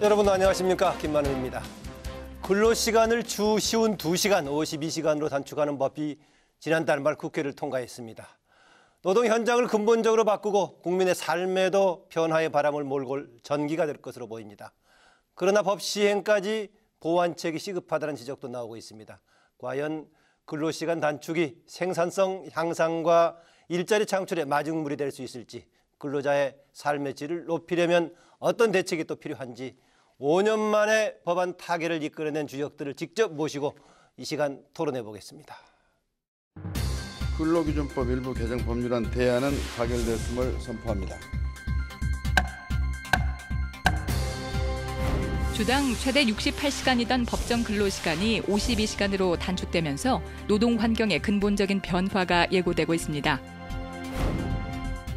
여러분 안녕하십니까, 김만우입니다. 근로시간을 주 쉬운 2시간, 52시간으로 단축하는 법이 지난달 말 국회를 통과했습니다. 노동 현장을 근본적으로 바꾸고 국민의 삶에도 변화의 바람을 몰고 올 전기가 될 것으로 보입니다. 그러나 법 시행까지 보완책이 시급하다는 지적도 나오고 있습니다. 과연 근로시간 단축이 생산성 향상과 일자리 창출에 마중물이 될 수 있을지, 근로자의 삶의 질을 높이려면 어떤 대책이 또 필요한지 5년 만에 법안 타결을 이끌어낸 주역들을 직접 모시고 이 시간 토론해 보겠습니다. 근로기준법 일부 개정 법률안 대안은 가결됐음을 선포합니다. 주당 최대 68시간이던 법정 근로시간이 52시간으로 단축되면서 노동 환경의 근본적인 변화가 예고되고 있습니다.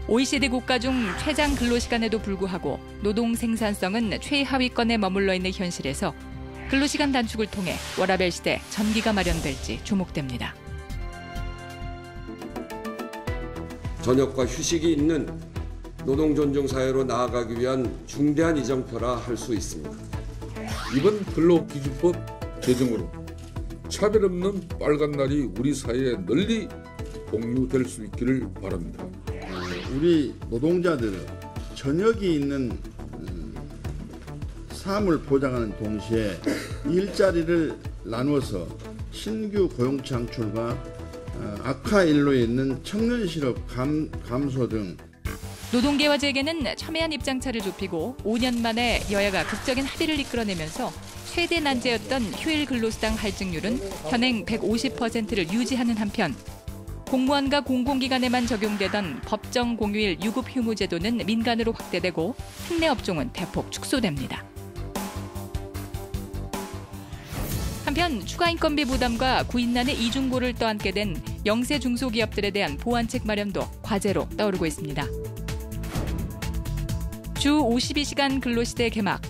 OECD 국가 중 최장 근로시간에도 불구하고 노동 생산성은 최하위권에 머물러 있는 현실에서 근로시간 단축을 통해 워라밸 시대 전기가 마련될지 주목됩니다. 저녁과 휴식이 있는 노동 존중 사회로 나아가기 위한 중대한 이정표라 할 수 있습니다. 이번 근로기준법 개정으로 차별 없는 빨간 날이 우리 사회에 널리 공유될 수 있기를 바랍니다. 우리 노동자들은 저녁이 있는 삶을 보장하는 동시에 일자리를 나누어서 신규 고용 창출과 악화 일로에 있는 청년 실업 감소 등 노동계와 재계는 입장차를 좁히고 5년 만에 여야가 극적인 합의를 이끌어내면서 최대 난제였던 휴일 근로수당 할증률은 현행 150%를 유지하는 한편 공무원과 공공기관에만 적용되던 법정 공휴일 유급 휴무 제도는 민간으로 확대되고 특례 업종은 대폭 축소됩니다. 한편 추가 인건비 부담과 구인난의 이중고를 떠안게 된 영세 중소기업들에 대한 보완책 마련도 과제로 떠오르고 있습니다. 주 52시간 근로시대 개막,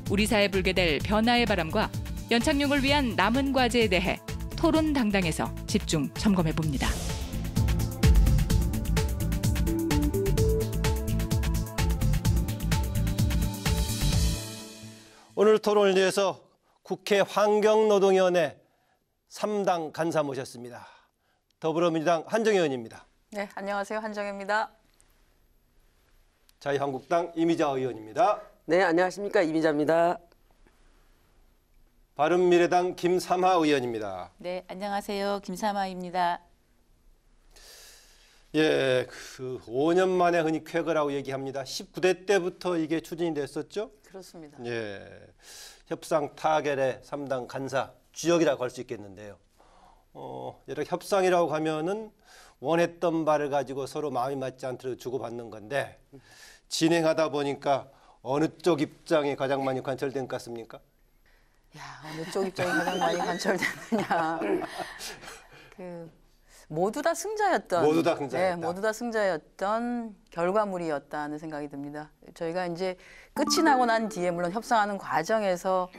우리 사회에 불게 될 변화의 바람과 연착륙을 위한 남은 과제에 대해 토론 당당에서 집중 점검해봅니다. 오늘 토론을 위해서 국회 환경노동위원회 3당 간사 모셨습니다. 더불어민주당 한정혜 의원입니다. 네, 안녕하세요. 한정혜입니다. 자유한국당 이미자 의원입니다. 네, 안녕하십니까. 이미자입니다. 바른미래당 김삼하 의원입니다. 네, 안녕하세요. 김삼하입니다. 예, 5년 만에 흔히 쾌거라고 얘기합니다. 19대 때부터 이게 추진이 됐었죠? 그렇습니다. 예, 협상 타결의 3당 간사 주역이라고 할 수 있겠는데요. 이렇게 협상이라고 하면은 원했던 바를 가지고 서로 마음이 맞지 않도록 주고받는 건데 진행하다 보니까 어느 쪽 입장이 가장 많이 관철된 것 같습니까? 야, 어느 쪽 입장이 가장 많이 관철됐느냐. 모두 다 승자였던. 모두 다 승자였다. 네, 모두 다 승자였던 결과물이었다는 생각이 듭니다. 저희가 이제 끝이 나고 난 뒤에 물론 협상하는 과정에서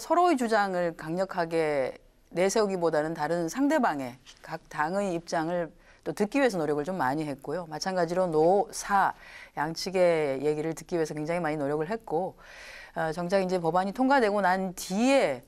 서로의 주장을 강력하게 내세우기보다는 다른 상대방의 각 당의 입장을 또 듣기 위해서 노력을 좀 많이 했고요. 마찬가지로 노, 사 양측의 얘기를 듣기 위해서 굉장히 많이 노력을 했고 정작 이제 법안이 통과되고 난 뒤에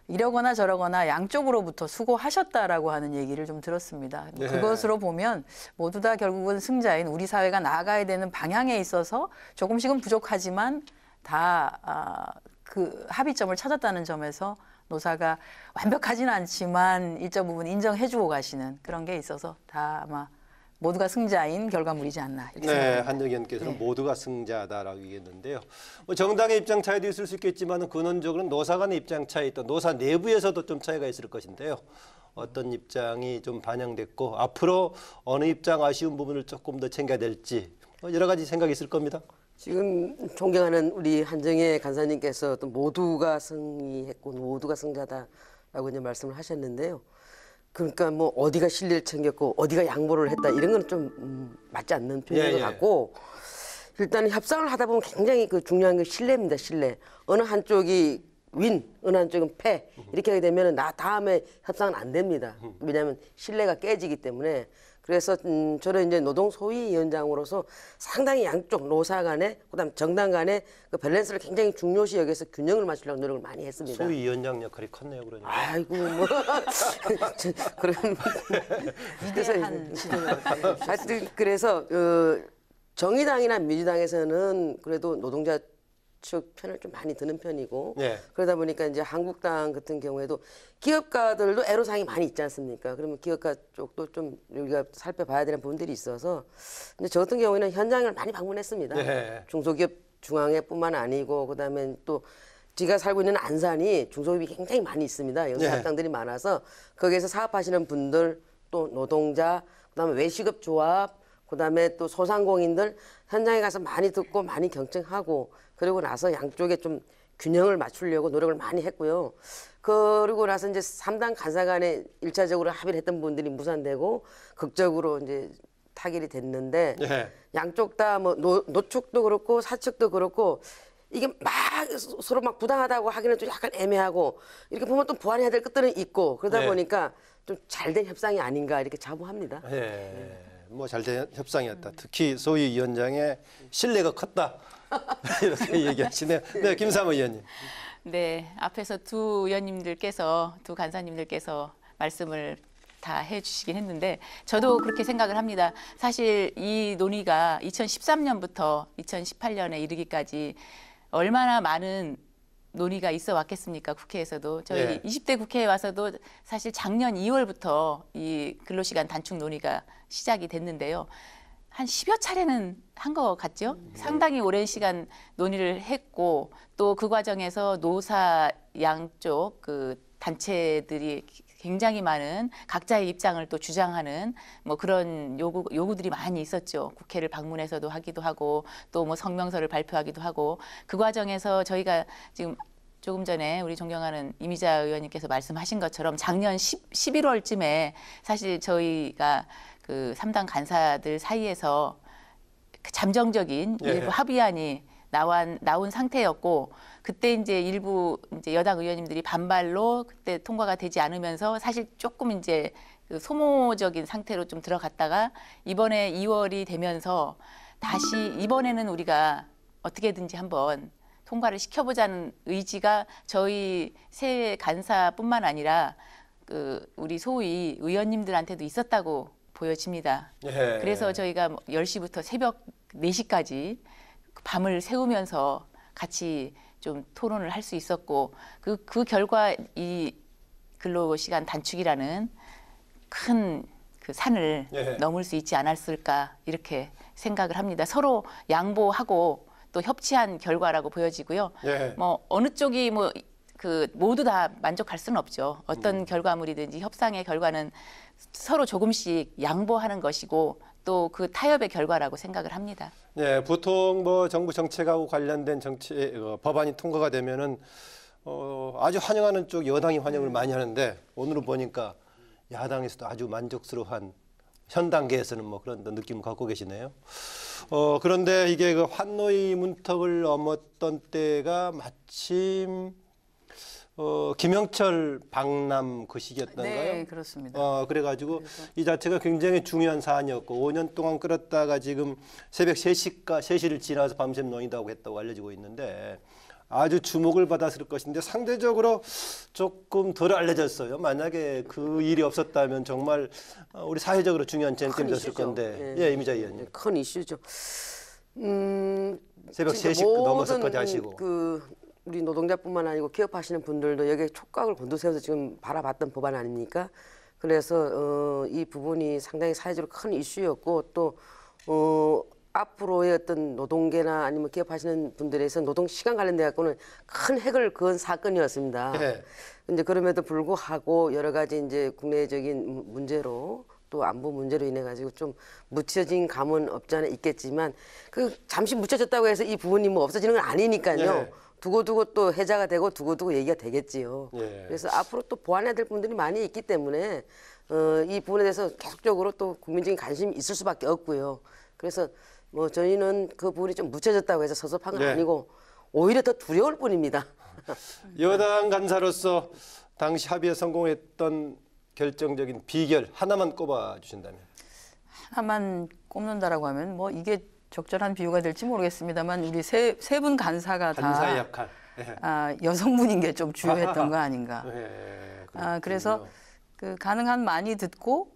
이러거나 저러거나 양쪽으로부터 수고하셨다라고 하는 얘기를 좀 들었습니다. 네. 그것으로 보면 모두 다 결국은 승자인 우리 사회가 나아가야 되는 방향에 있어서 조금씩은 부족하지만 다 그 합의점을 찾았다는 점에서 노사가 완벽하지는 않지만 일정 부분 인정해주고 가시는 그런 게 있어서 다 아마 모두가 승자인 결과물이지 않나 이렇게 생각합니다. 네, 한정희 의원께서는 네. 모두가 승자다라고 얘기했는데요. 정당의 입장 차이도 있을 수 있겠지만 근원적으로는 노사 간의 입장 차이, 또 노사 내부에서도 좀 차이가 있을 것인데요. 어떤 입장이 좀 반영됐고 앞으로 어느 입장 아쉬운 부분을 조금 더 챙겨야 될지 여러 가지 생각이 있을 겁니다. 지금 존경하는 우리 한정혜 간사님께서 또 모두가 승리했고 모두가 승자다라고 이제 말씀을 하셨는데요. 그러니까 뭐 어디가 실리를 챙겼고 어디가 양보를 했다 이런 건 좀 맞지 않는 표현인 것 같고 일단 협상을 하다 보면 굉장히 중요한 게 신뢰입니다. 신뢰. 어느 한쪽이 윈, 어느 한쪽은 패 이렇게 하게 되면 나 다음에 협상은 안 됩니다. 왜냐하면 신뢰가 깨지기 때문에 그래서 저는 이제 노동 소위위원장으로서 상당히 양쪽 노사 간에 그다음 정당 간에 그 밸런스를 굉장히 중요시 여기서 균형을 맞추려고 노력을 많이 했습니다. 소위위원장 역할이 컸네요, 그러니까. 아이고 뭐 그럼 위대한 지도자. 하여튼 그래서 정의당이나 민주당에서는 그래도 노동자 측 편을 좀 많이 드는 편이고 네. 그러다 보니까 이제 한국당 같은 경우에도 기업가들도 애로사항이 많이 있지 않습니까? 그러면 기업가 쪽도 좀 우리가 살펴봐야 되는 부분들이 있어서 이제 저 같은 경우에는 현장을 많이 방문했습니다. 네. 중소기업 중앙회뿐만 아니고 그다음에 또 제가 살고 있는 안산이 중소기업이 굉장히 많이 있습니다. 영세합당들이 많아서 거기에서 사업하시는 분들 또 노동자 그다음에 외식업 조합 그다음에 또 소상공인들 현장에 가서 많이 듣고 많이 경청하고 그리고 나서 양쪽에 좀 균형을 맞추려고 노력을 많이 했고요. 그리고 나서 이제 3당 간사 간에 1차적으로 합의를 했던 분들이 무산되고 극적으로 이제 타결이 됐는데 네. 양쪽 다 뭐 노측도 그렇고 사측도 그렇고 이게 막 서로 막 부당하다고 하기는 좀 약간 애매하고 이렇게 보면 또 보완해야 될 것들은 있고 그러다 네. 보니까 좀 잘된 협상이 아닌가 이렇게 자부합니다. 예, 뭐 잘된 협상이었다. 특히 소위위원장의 신뢰가 컸다. 이렇게 얘기하시네요. 네, 김삼호 의원님. 네, 앞에서 두 의원님들께서, 두 간사님들께서 말씀을 다 해주시긴 했는데 저도 그렇게 생각을 합니다. 사실 이 논의가 2013년부터 2018년에 이르기까지 얼마나 많은 논의가 있어 왔겠습니까? 국회에서도. 저희 예. 20대 국회에 와서도 사실 작년 2월부터 이 근로시간 단축 논의가 시작이 됐는데요. 한 10여 차례는 한 것 같죠? 상당히 오랜 시간 논의를 했고 또 그 과정에서 노사 양쪽 그 단체들이 굉장히 많은 각자의 입장을 또 주장하는 뭐 그런 요구들이 많이 있었죠. 국회를 방문해서도 하기도 하고 또 뭐 성명서를 발표하기도 하고 그 과정에서 저희가 지금 조금 전에 우리 존경하는 이미자 의원님께서 말씀하신 것처럼 작년 11월쯤에 사실 저희가 그 3당 간사들 사이에서 그 잠정적인 예. 일부 합의안이 나온 상태였고 그때 이제 일부 이제 여당 의원님들이 반발로 그때 통과가 되지 않으면서 사실 조금 이제 그 소모적인 상태로 좀 들어갔다가 이번에 2월이 되면서 다시 이번에는 우리가 어떻게든지 한번 통과를 시켜보자는 의지가 저희 새 간사뿐만 아니라 그 우리 소위 의원님들한테도 있었다고 보여집니다. 예. 그래서 저희가 10시부터 새벽 4시까지 밤을 새우면서 같이 좀 토론을 할 수 있었고 그 결과 이 근로시간 단축이라는 큰 그 산을 예. 넘을 수 있지 않았을까 이렇게 생각을 합니다. 서로 양보하고 또 협치한 결과라고 보여지고요. 예. 뭐 어느 쪽이 뭐 그 모두 다 만족할 수는 없죠. 어떤 결과물이든지 협상의 결과는 서로 조금씩 양보하는 것이고 또 그 타협의 결과라고 생각을 합니다. 네, 보통 뭐 정부 정책하고 관련된 정책 법안이 통과가 되면은 아주 환영하는 쪽 여당이 환영을 많이 하는데 오늘은 보니까 야당에서도 아주 만족스러워한 현 단계에서는 뭐 그런 느낌을 갖고 계시네요. 그런데 이게 그 환노위 문턱을 넘었던 때가 마침 김영철 방남 그 시기였던가요? 네, 그렇습니다. 그래가지고 이 자체가 굉장히 중요한 사안이었고 5년 동안 끌었다가 지금 새벽 3시를 지나서 밤샘 논의다고 했다고 알려지고 있는데 아주 주목을 받았을 것인데 상대적으로 조금 덜 알려졌어요. 만약에 그 일이 없었다면 정말 우리 사회적으로 중요한 쟁점이 됐을 건데. 예, 이미자 의원님. 큰 이슈죠. 새벽 진짜 3시 넘어서까지 하시고. 우리 노동자뿐만 아니고 기업하시는 분들도 여기에 촉각을 곤두세워서 지금 바라봤던 법안 아닙니까? 그래서 이 부분이 상당히 사회적으로 큰 이슈였고 또 앞으로의 어떤 노동계나 아니면 기업하시는 분들에서 노동 시간 관련돼 갖고는 큰 획을 그은 사건이었습니다. 네. 근데 그럼에도 불구하고 여러 가지 이제 국내적인 문제로 또 안보 문제로 인해 가지고 좀 묻혀진 감은 없지 않아 있겠지만 그 잠시 묻혀졌다고 해서 이 부분이 뭐 없어지는 건 아니니까요. 네. 두고두고 또 해자가 되고 두고두고 얘기가 되겠지요. 예. 그래서 앞으로 또 보완해야 될 분들이 많이 있기 때문에 이 부분에 대해서 계속적으로 또 국민적인 관심이 있을 수밖에 없고요. 그래서 뭐 저희는 그 부분이 좀 묻혀졌다고 해서 섭섭한 건 네. 아니고 오히려 더 두려울 뿐입니다. 여당 간사로서 당시 합의에 성공했던 결정적인 비결 하나만 꼽아 주신다면. 하나만 꼽는다라고 하면 뭐 이게 적절한 비유가 될지 모르겠습니다만 우리 세 분 간사가 간사의 다 역할. 예. 여성분인 게 좀 주요했던 거 아닌가. 예, 그래서 그 가능한 많이 듣고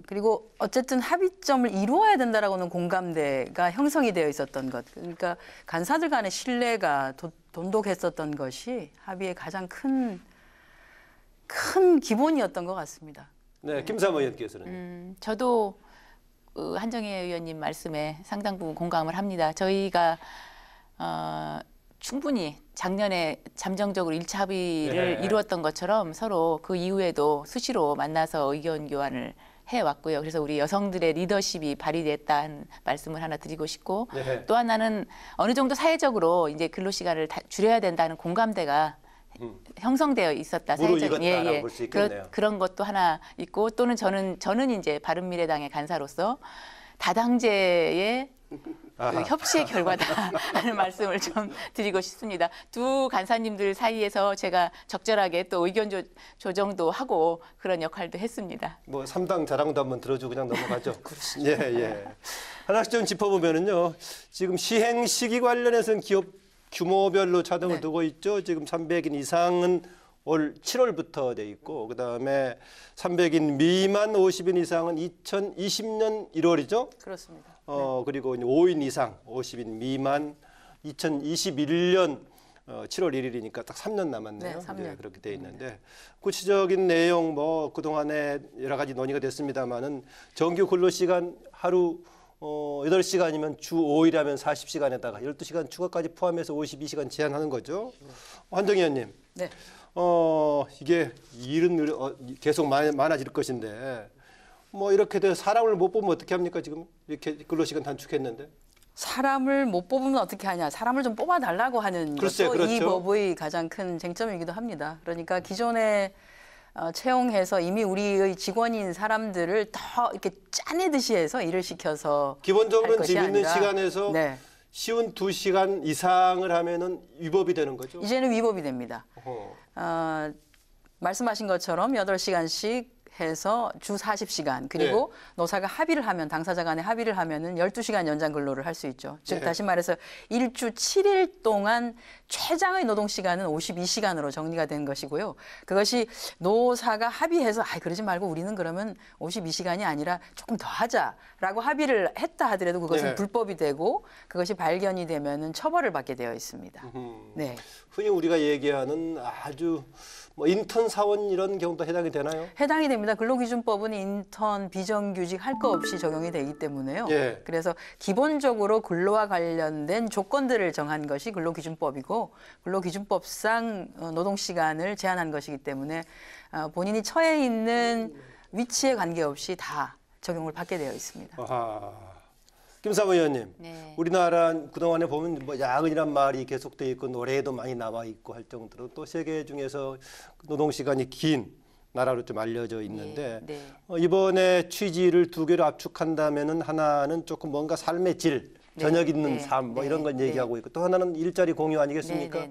그리고 어쨌든 합의점을 이루어야 된다라고는 공감대가 형성이 되어 있었던 것. 그러니까 간사들 간의 신뢰가 돈독했었던 것이 합의의 가장 큰 기본이었던 것 같습니다. 네, 김삼호 의원께서는. 저도 한정혜 의원님 말씀에 상당 부분 공감을 합니다. 저희가 충분히 작년에 잠정적으로 1차 합의를 네. 이루었던 것처럼 서로 그 이후에도 수시로 만나서 의견 교환을 해왔고요. 그래서 우리 여성들의 리더십이 발휘됐다는 말씀을 하나 드리고 싶고 네. 또 하나는 어느 정도 사회적으로 이제 근로시간을 줄여야 된다는 공감대가 형성되어 있었다. 무르익었다라고 볼 수 있겠네요. 그런 것도 하나 있고 또는 저는 이제 바른미래당의 간사로서 다당제의 그 협치의 결과다라는 말씀을 좀 드리고 싶습니다. 두 간사님들 사이에서 제가 적절하게 또 의견 조정도 하고 그런 역할도 했습니다. 뭐 3당 자랑도 한번 들어주고 그냥 넘어가죠. 예, 예. 하나씩 좀 짚어보면은요. 지금 시행 시기 관련해서는 기업 규모별로 차등을 두고 있죠. 지금 300인 이상은 올 7월부터 돼 있고 그다음에 300인 미만 50인 이상은 2020년 1월이죠. 그렇습니다. 그리고 5인 이상 50인 미만 2021년 7월 1일이니까 딱 3년 남았네요. 네, 3년. 그렇게 돼 있는데 구체적인 내용 뭐 그동안에 여러 가지 논의가 됐습니다만은 정규 근로시간 하루 8시간이면 주 5일하면 40시간에다가 12시간 추가까지 포함해서 52시간 제한하는 거죠. 한정희 의원님. 네. 이게 일은 계속 많아질 것인데 뭐 이렇게 돼서 사람을 못 보면 어떻게 합니까? 지금 이렇게 근로시간 단축했는데. 사람을 못 뽑으면 어떻게 하냐. 사람을 좀 뽑아달라고 하는 글쎄요, 것도 이 그렇죠. 법의 가장 큰 쟁점이기도 합니다. 그러니까 기존에 채용해서 이미 우리의 직원인 사람들을 더 이렇게 짜내듯이 해서 일을 시켜서 기본적으로는 할 것이 집 있는 아니라, 시간에서 네. 쉬운 2시간 이상을 하면은 위법이 되는 거죠. 이제는 위법이 됩니다. 어허. 말씀하신 것처럼 8시간씩 해서 주 40시간 그리고 노사가 합의를 하면 당사자 간에 합의를 하면은 12시간 연장 근로를 할 수 있죠. 즉 다시 말해서 일주 7일 동안 최장의 노동 시간은 52시간으로 정리가 된 것이고요. 그것이 노사가 합의해서 그러지 말고 우리는 그러면 52시간이 아니라 조금 더 하자라고 합의를 했다 하더라도 그것은 불법이 되고 그것이 발견이 되면은 처벌을 받게 되어 있습니다. 네. 흔히 우리가 얘기하는 아주 뭐 인턴 사원 이런 경우도 해당이 되나요? 해당이 됩니다. 근로기준법은 인턴, 비정규직 할 거 없이 적용이 되기 때문에요. 예. 그래서 기본적으로 근로와 관련된 조건들을 정한 것이 근로기준법이고 근로기준법상 노동시간을 제한한 것이기 때문에 본인이 처해 있는 위치에 관계없이 다 적용을 받게 되어 있습니다. 아하. 김삼호 의원님, 네. 우리나라 그동안에 보면 뭐 야근이란 말이 계속돼 있고 노래에도 많이 나와 있고 할 정도로 또 세계 중에서 노동 시간이 긴 나라로 좀 알려져 있는데 네. 이번에 취지를 두 개로 압축한다면은 하나는 조금 뭔가 삶의 질, 저녁 있는 삶 뭐 이런 건 얘기하고 있고 또 하나는 일자리 공유 아니겠습니까?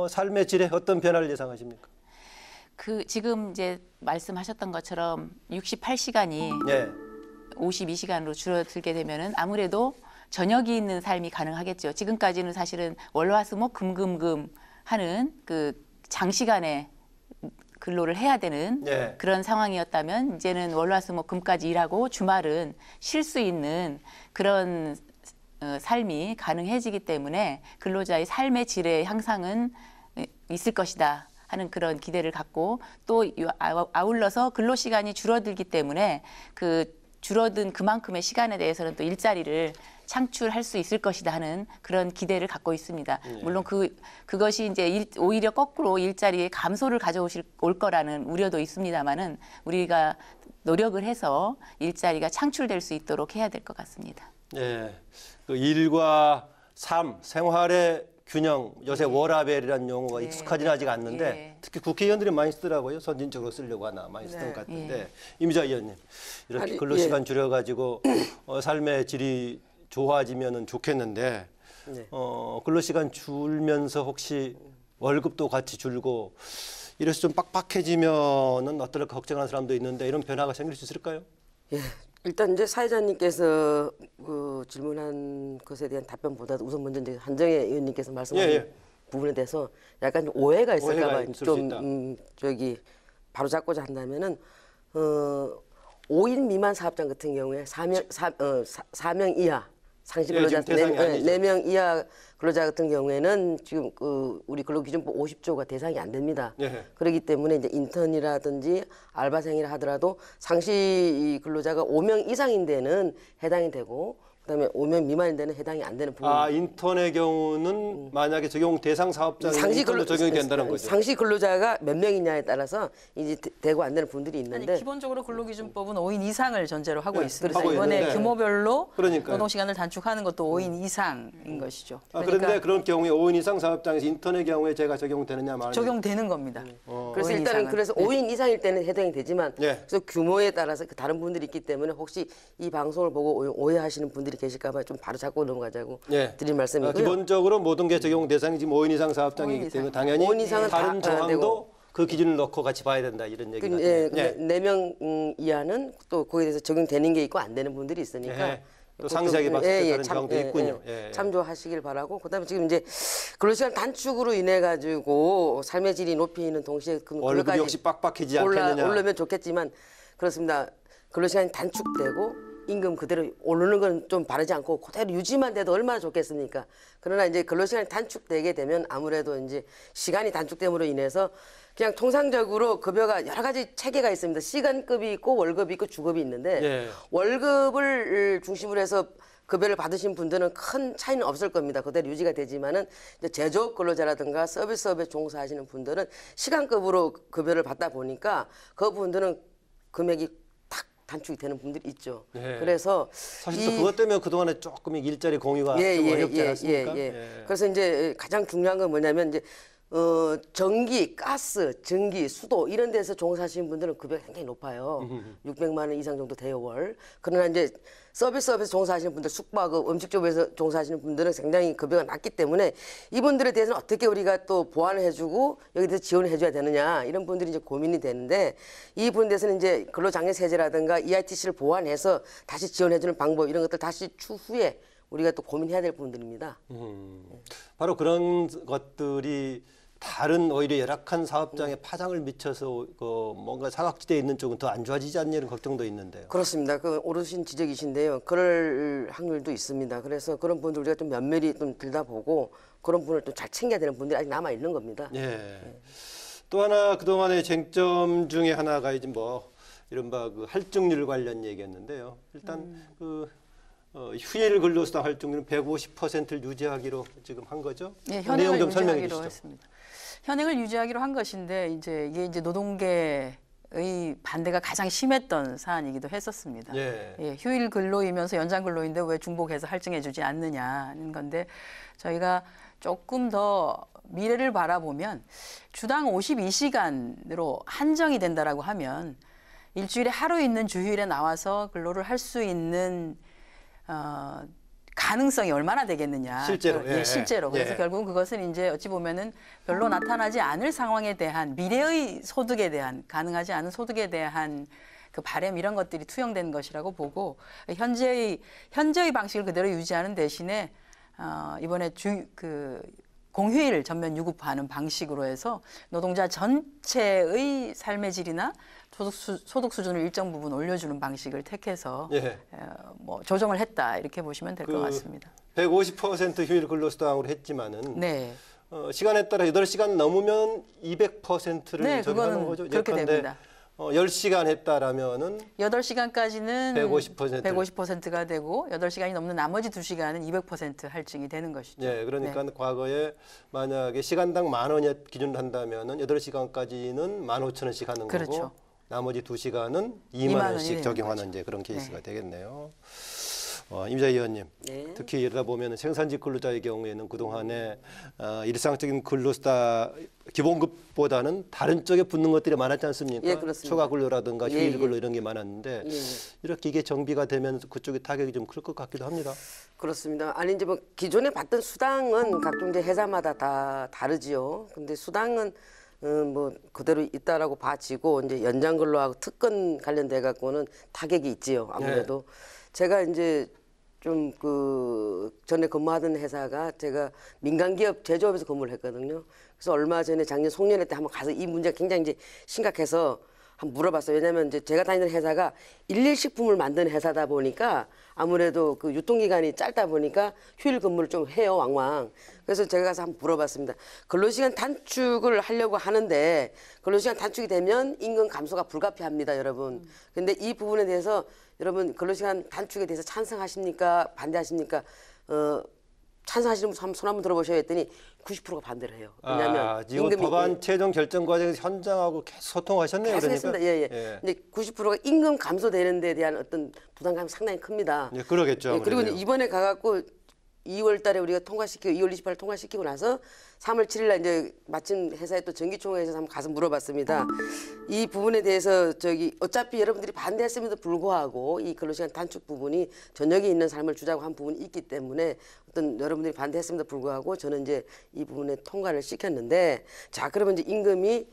삶의 질에 어떤 변화를 예상하십니까? 지금 이제 말씀하셨던 것처럼 68시간이 예. 52시간으로 줄어들게 되면은 아무래도 저녁이 있는 삶이 가능하겠죠. 지금까지는 사실은 월화수목 금금금 하는 그 장시간에 근로를 해야 되는 그런 상황이었다면 이제는 월화수목 금까지 일하고 주말은 쉴 수 있는 그런 삶이 가능해지기 때문에 근로자의 삶의 질의 향상은 있을 것이다 하는 그런 기대를 갖고 또 아울러서 근로시간이 줄어들기 때문에 줄어든 그만큼의 시간에 대해서는 또 일자리를 창출할 수 있을 것이다 하는 그런 기대를 갖고 있습니다. 물론 그것이 이제 오히려 거꾸로 일자리의 감소를 올 거라는 우려도 있습니다만은 우리가 노력을 해서 일자리가 창출될 수 있도록 해야 될 것 같습니다. 예, 그 일과 삶, 생활의 균형, 요새 워라밸이라는 용어가 익숙하지는 아직 않는데 특히 국회의원들이 많이 쓰더라고요. 선진적으로 쓰려고 하나 많이 쓰던 것 같은데 이미자 의원님 이렇게 근로시간 줄여가지고 삶의 질이 좋아지면은 좋겠는데 근로시간 줄면서 혹시 월급도 같이 줄고 이래서 좀 빡빡해지면은 어떨까 걱정하는 사람도 있는데 이런 변화가 생길 수 있을까요? 예, 일단 이제 사회자님께서 질문한 것에 대한 답변보다도 우선 먼저 이제 한정혜 의원님께서 말씀하신 부분에 대해서 약간 좀 오해가 있을까봐 좀 바로 잡고자 한다면은 5인 미만 사업장 같은 경우에 4명 이하 상시 근로자 4명 이하 근로자 같은 경우에는 지금 우리 근로기준법 50조가 대상이 안 됩니다. 그렇기 때문에 이제 인턴이라든지 알바생이라 하더라도 상시 근로자가 5명 이상인 데는 해당이 되고 그다음에 5명 미만인 데는 해당이 안 되는 부분. 인턴의 경우는 만약에 적용 대상 사업장에 인턴도 적용이 된다는 거죠. 상시 근로자가 몇 명이냐에 따라서 이제 되고 안 되는 분들이 있는데 아니, 기본적으로 근로기준법은 5인 이상을 전제로 하고 있습니다. 하고 이번에 있는데. 규모별로 그러니까요. 노동시간을 단축하는 것도 5인 이상인 것이죠. 그런데 그런 경우에 5인 이상 사업장에서 인턴의 경우에 제가 적용되느냐 말이냐. 적용되는 겁니다. 그래서 5인 일단은 이상은. 그래서 네. 5인 이상일 때는 해당이 되지만 네. 그래서 규모에 따라서 다른 분들이 있기 때문에 혹시 이 방송을 보고 오해하시는 분들이 계실까봐 좀 바로 잡고 넘어가자고 드린 말씀이고요. 기본적으로 모든 게 적용 대상이 지금 5인 이상 사업장이기 5인 때문에 이상. 당연히 5인 이상은 다른 다 조항도 되고. 그 기준을 넣고 같이 봐야 된다 이런 얘기가 예, 4명 이하는 또 거기에 대해서 적용되는 게 있고 안 되는 분들이 있으니까 예. 또 상세하게 봤을 때 다른 조항도 있군요. 참조하시길 바라고 그다음에 지금 이제 근로시간 단축으로 인해 가지고 삶의 질이 높이는 동시에 월급이 역시 빡빡해지지 않겠느냐. 올르면 좋겠지만 그렇습니다. 근로시간이 단축되고 임금 그대로 오르는 건 좀 바르지 않고 그대로 유지만 돼도 얼마나 좋겠습니까? 그러나 이제 근로시간이 단축되게 되면 아무래도 이제 시간이 단축됨으로 인해서 그냥 통상적으로 급여가 여러 가지 체계가 있습니다. 시간급이 있고 월급이 있고 주급이 있는데 월급을 중심으로 해서 급여를 받으신 분들은 큰 차이는 없을 겁니다. 그대로 유지가 되지만은 이제 제조업 근로자라든가 서비스업에 종사하시는 분들은 시간급으로 급여를 받다 보니까 그 분들은 금액이 탁 단축이 되는 분들이 있죠. 그래서 사실 또 그것 때문에 그동안에 조금 일자리 공유가 좀 어렵지 않았습니까? 그래서 이제 가장 중요한 건 뭐냐면 이제 전기, 가스, 전기, 수도 이런 데서 종사하시는 분들은 급여가 굉장히 높아요. 600만 원 이상 정도 돼요, 월. 그러나 이제 서비스업에서 종사하시는 분들, 숙박업, 음식점에서 종사하시는 분들은 굉장히 급여가 낮기 때문에 이분들에 대해서는 어떻게 우리가 또 보완을 해주고 여기 대해서 지원을 해줘야 되느냐 이런 분들이 이제 고민이 되는데 이 부분에 대해서는 이제 근로장려세제라든가 EITC를 보완해서 다시 지원해주는 방법 이런 것들 다시 추후에 우리가 또 고민해야 될 부분들입니다. 바로 그런 것들이 다른 오히려 열악한 사업장에 파장을 미쳐서 뭔가 사각지대에 있는 쪽은 더 안 좋아지지 않냐 이런 걱정도 있는데요. 그렇습니다. 그 오르신 지적이신데요. 그럴 확률도 있습니다. 그래서 그런 분들 우리가 좀 면밀히 좀 들여다보고 그런 분을 또 잘 챙겨야 되는 분들이 아직 남아 있는 겁니다. 또 하나 그동안의 쟁점 중에 하나가 이제 뭐 이른바 그 할증률 관련 얘기였는데요. 일단 휴일 근로수당 할증률은 150%를 유지하기로 지금 한 거죠? 네, 내용 현행을 좀 설명해 유지하기로 주시죠. 했습니다. 현행을 유지하기로 한 것인데 이게 이제 노동계의 반대가 가장 심했던 사안이기도 했었습니다. 휴일 근로이면서 연장 근로인데 왜 중복해서 할증해주지 않느냐는 건데 저희가 조금 더 미래를 바라보면 주당 52시간으로 한정이 된다라고 하면 일주일에 하루 있는 주휴일에 나와서 근로를 할 수 있는 가능성이 얼마나 되겠느냐. 실제로. 실제로. 그래서 결국은 그것은 이제 어찌 보면은 별로 나타나지 않을 상황에 대한 미래의 소득에 대한 가능하지 않은 소득에 대한 그 바람 이런 것들이 투영된 것이라고 보고 현재의 방식을 그대로 유지하는 대신에 이번에 공휴일 전면 유급화하는 방식으로 해서 노동자 전체의 삶의 질이나 소득 수준을 일정 부분 올려주는 방식을 택해서 뭐 조정을 했다 이렇게 보시면 될 것 같습니다. 150% 휴일 근로수당으로 했지만은 시간에 따라 8시간 넘으면 200%를 적용하는 거죠. 그렇게 됩니다. 10시간 했다라면은 8시간까지는 150%. 150%가 되고 8시간이 넘는 나머지 2시간은 200% 할증이 되는 것이죠. 그러니까 과거에 만약에 시간당 10,000원이 기준으로 한다면은 8시간까지는 15,000원씩 하는 거고 나머지 2시간은 2만 원씩 적용하는 이제 그런 케이스가 되겠네요. 임자 의원님, 특히 이러다 보면 생산직 근로자의 경우에는 그동안에 일상적인 근로수당 기본급보다는 다른 쪽에 붙는 것들이 많았지 않습니까? 초과 근로라든가 휴일 근로 이런 게 많았는데 이렇게 이게 정비가 되면 그쪽에 타격이 좀 클 것 같기도 합니다. 그렇습니다. 아니 이제 뭐 기존에 받던 수당은 각종 이제 회사마다 다 다르지요. 근데 수당은 뭐 그대로 있다라고 봐지고 이제 연장 근로하고 특권 관련돼 갖고는 타격이 있지요. 아무래도 제가 이제 좀 그 전에 근무하던 회사가 제가 민간기업 제조업에서 근무를 했거든요. 그래서 얼마 전에 작년 송년회 때 한번 가서 이 문제가 굉장히 이제 심각해서 한번 물어봤어요. 왜냐하면 이제 제가 다니는 회사가 일일식품을 만드는 회사다 보니까 아무래도 그 유통기간이 짧다 보니까 휴일 근무를 좀 해요, 왕왕. 그래서 제가 가서 한번 물어봤습니다. 근로시간 단축을 하려고 하는데 근로시간 단축이 되면 임금 감소가 불가피합니다, 여러분. 근데 이 부분에 대해서 여러분 근로시간 단축에 대해서 찬성하십니까? 반대하십니까? 찬성하시는 분 손 한번 들어보셔야 했더니 90%가 반대를 해요. 왜냐하면 지금 법안 최종 결정 과정에서 현장하고 계속 소통하셨네요. 계속 그러니까. 했습니다. 예. 근데 90%가 임금 감소되는 데 대한 어떤 부담감이 상당히 큽니다. 예, 그러겠죠. 그리고 아무래도요. 이번에 가갖고 2월 달에 우리가 통과시키고 2월 28일 통과시키고 나서 3월 7일 날 이제 마침 회사에 또 정기총회에서 한번 가서 물어봤습니다. 이 부분에 대해서 어차피 여러분들이 반대했음에도 불구하고 이 근로시간 단축 부분이 저녁에 있는 삶을 주자고 한 부분이 있기 때문에 어떤 여러분들이 반대했음에도 불구하고 저는 이제 이 부분에 통과를 시켰는데 자 그러면 이제 임금이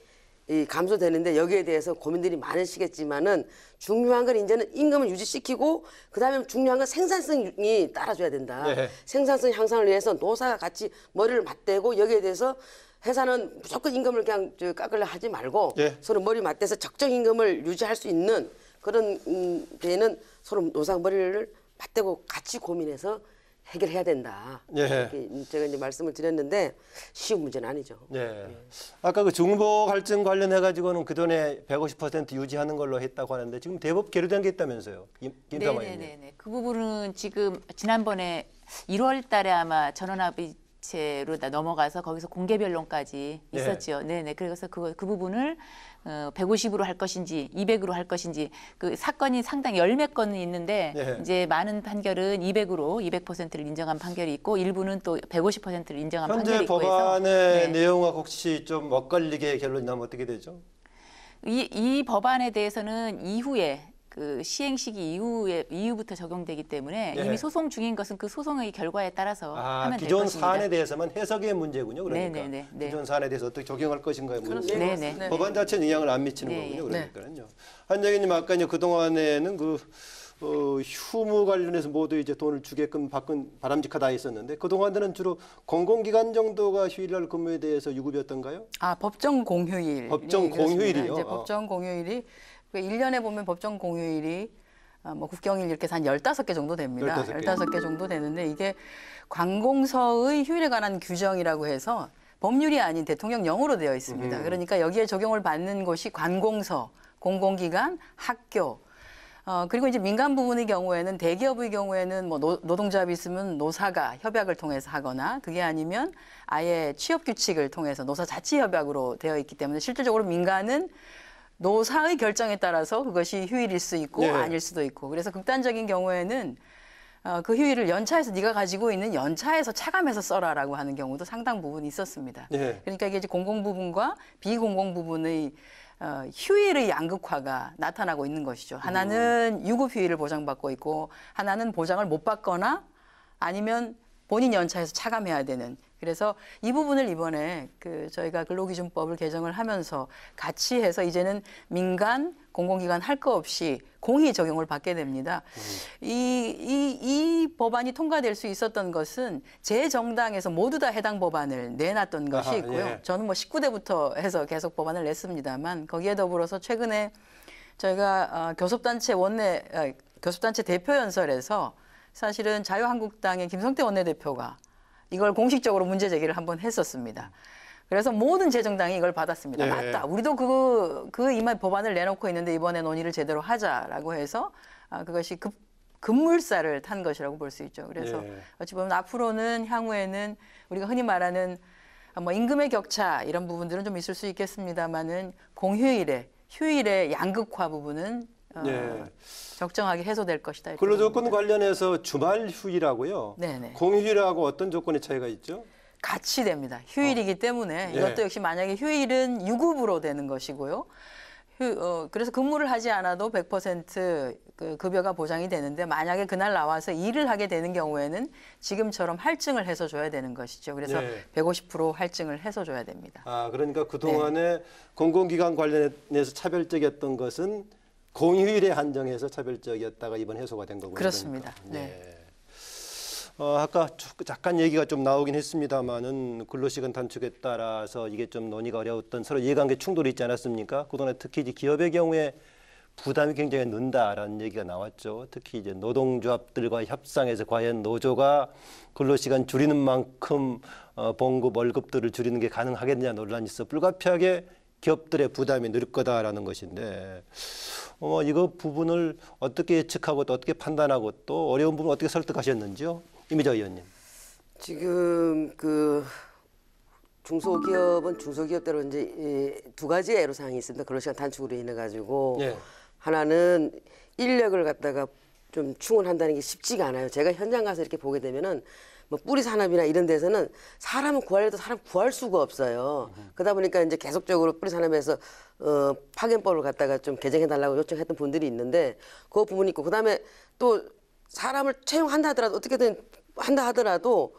감소되는데 여기에 대해서 고민들이 많으시겠지만은 중요한 건 이제는 임금을 유지시키고 그다음에 중요한 건 생산성이 따라줘야 된다. 네. 생산성 향상을 위해서 노사가 같이 머리를 맞대고 여기에 대해서 회사는 무조건 임금을 그냥 깎으려 하지 말고 서로 머리 맞대서 적정 임금을 유지할 수 있는 그런 데에는 서로 노사 머리를 맞대고 같이 고민해서 해결해야 된다. 이렇게 제가 이제 말씀을 드렸는데 쉬운 문제는 아니죠. 아까 그 중복 할증 관련해 가지고는 그 전에 150% 유지하는 걸로 했다고 하는데 지금 대법 계류된 게 있다면서요, 김평화 의원님. 네네네. 그 부분은 지금 지난번에 1월달에 아마 전원합의체로 넘어가서 거기서 공개 변론까지 있었죠. 네네. 그래서 그 부분을 150으로 할 것인지 200으로 할 것인지 그 사건이 상당히 열몇 건이 있는데 이제 많은 판결은 200으로 200%를 인정한 판결이 있고 일부는 또 150%를 인정한 판결이 있고 현재 법안의 내용하고 혹시 좀 엇갈리게 결론이 나면 어떻게 되죠? 이 법안에 대해서는 이후에 그 시행 시기 이후부터 적용되기 때문에 이미 소송 중인 것은 그 소송의 결과에 따라서 하면 될 것입니다. 기존 사안에 대해서만 해석의 문제군요. 그러니까 기존 사안에 대해서 어떻게 적용할 것인가의 문제. 법안 자체는 영향을 안 미치는 거군요. 그러니까요. 한정희님 아까 이제 그 동안에는 그 휴무 관련해서 모두 이제 돈을 주게끔 바람직하다 했었는데 그 동안에는 주로 공공기관 정도가 휴일날 근무에 대해서 유급이었던가요? 법정 공휴일. 법정 공휴일이요. 이제 법정 공휴일이 1년에 보면 법정 공휴일이 뭐 국경일 이렇게 해서 한 15개 정도 됩니다. 15개 정도 되는데 이게 관공서의 휴일에 관한 규정이라고 해서 법률이 아닌 대통령령으로 되어 있습니다. 그러니까 여기에 적용을 받는 곳이 관공서, 공공기관, 학교, 그리고 이제 민간 부분의 경우에는 대기업의 경우에는 뭐 노동조합이 있으면 노사가 협약을 통해서 하거나 그게 아니면 아예 취업 규칙을 통해서 노사 자치 협약으로 되어 있기 때문에 실질적으로 민간은 노사의 결정에 따라서 그것이 휴일일 수 있고 아닐 수도 있고 그래서 극단적인 경우에는 그 휴일을 연차에서 네가 가지고 있는 연차에서 차감해서 써라라고 하는 경우도 상당 부분 있었습니다. 그러니까 이게 이제 공공 부분과 비공공 부분의 휴일의 양극화가 나타나고 있는 것이죠. 하나는 유급 휴일을 보장받고 있고 하나는 보장을 못 받거나 아니면 본인 연차에서 차감해야 되는. 그래서 이 부분을 이번에 저희가 근로기준법을 개정을 하면서 같이 해서 이제는 민간 공공기관 할 거 없이 공히 적용을 받게 됩니다. 이 법안이 통과될 수 있었던 것은 제 정당에서 모두 다 해당 법안을 내놨던 것이 있고요. 저는 뭐 19대부터 해서 계속 법안을 냈습니다만 거기에 더불어서 최근에 저희가 교섭단체 대표 연설에서 사실은 자유한국당의 김성태 원내대표가 이걸 공식적으로 문제 제기를 한번 했었습니다. 그래서 모든 재정당이 이걸 받았습니다. 맞다. 우리도 이만 법안을 내놓고 있는데 이번에 논의를 제대로 하자라고 해서 그것이 급물살을 탄 것이라고 볼 수 있죠. 그래서 어찌 보면 앞으로는 향후에는 우리가 흔히 말하는 뭐 임금의 격차 이런 부분들은 좀 있을 수 있겠습니다만은 휴일의 양극화 부분은 적정하게 해소될 것이다. 근로조건 관련해서 주말 휴일하고요. 공휴일하고 어떤 조건의 차이가 있죠? 같이 됩니다. 휴일이기 때문에 이것도 역시 만약에 휴일은 유급으로 되는 것이고요. 그래서 근무를 하지 않아도 100% 그 급여가 보장이 되는데 만약에 그날 나와서 일을 하게 되는 경우에는 지금처럼 할증을 해서 줘야 되는 것이죠. 그래서 네. 150% 할증을 해서 줘야 됩니다. 아, 그러니까 그동안에 공공기관 관련해서 차별적이었던 것은 공휴일에 한정해서 차별적이었다가 이번 해소가 된 거군요. 그렇습니다. 그러니까. 네. 아까 잠깐 얘기가 좀 나오긴 했습니다만은 근로시간 단축에 따라서 이게 좀 논의가 어려웠던 서로 이해관계 충돌이 있지 않았습니까? 그동안에 특히 이제 기업의 경우에 부담이 굉장히 는다라는 얘기가 나왔죠. 특히 이제 노동조합들과 협상해서 과연 노조가 근로시간 줄이는 만큼 봉급 월급들을 줄이는 게 가능하겠느냐 논란이 있어 불가피하게 기업들의 부담이 늘 거다라는 것인데 이거 부분을 어떻게 예측하고 또 어떻게 판단하고 또 어려운 부분 어떻게 설득하셨는지요? 이미자 의원님. 지금 그 중소기업은 중소기업대로 이제 두 가지 애로사항이 있습니다. 근로시간 단축으로 인해 가지고 예. 하나는 인력을 갖다가 좀 충원한다는 게 쉽지가 않아요. 제가 현장 가서 이렇게 보게 되면은 뭐 뿌리 산업이나 이런 데서는 사람은 구하려도 사람 구할 수가 없어요. 그러다 보니까 이제 계속적으로 뿌리 산업에서 파견법을 갖다가 좀 개정해 달라고 요청했던 분들이 있는데 그 부분이 있고 그다음에 또 사람을 채용한다 하더라도 어떻게든 한다 하더라도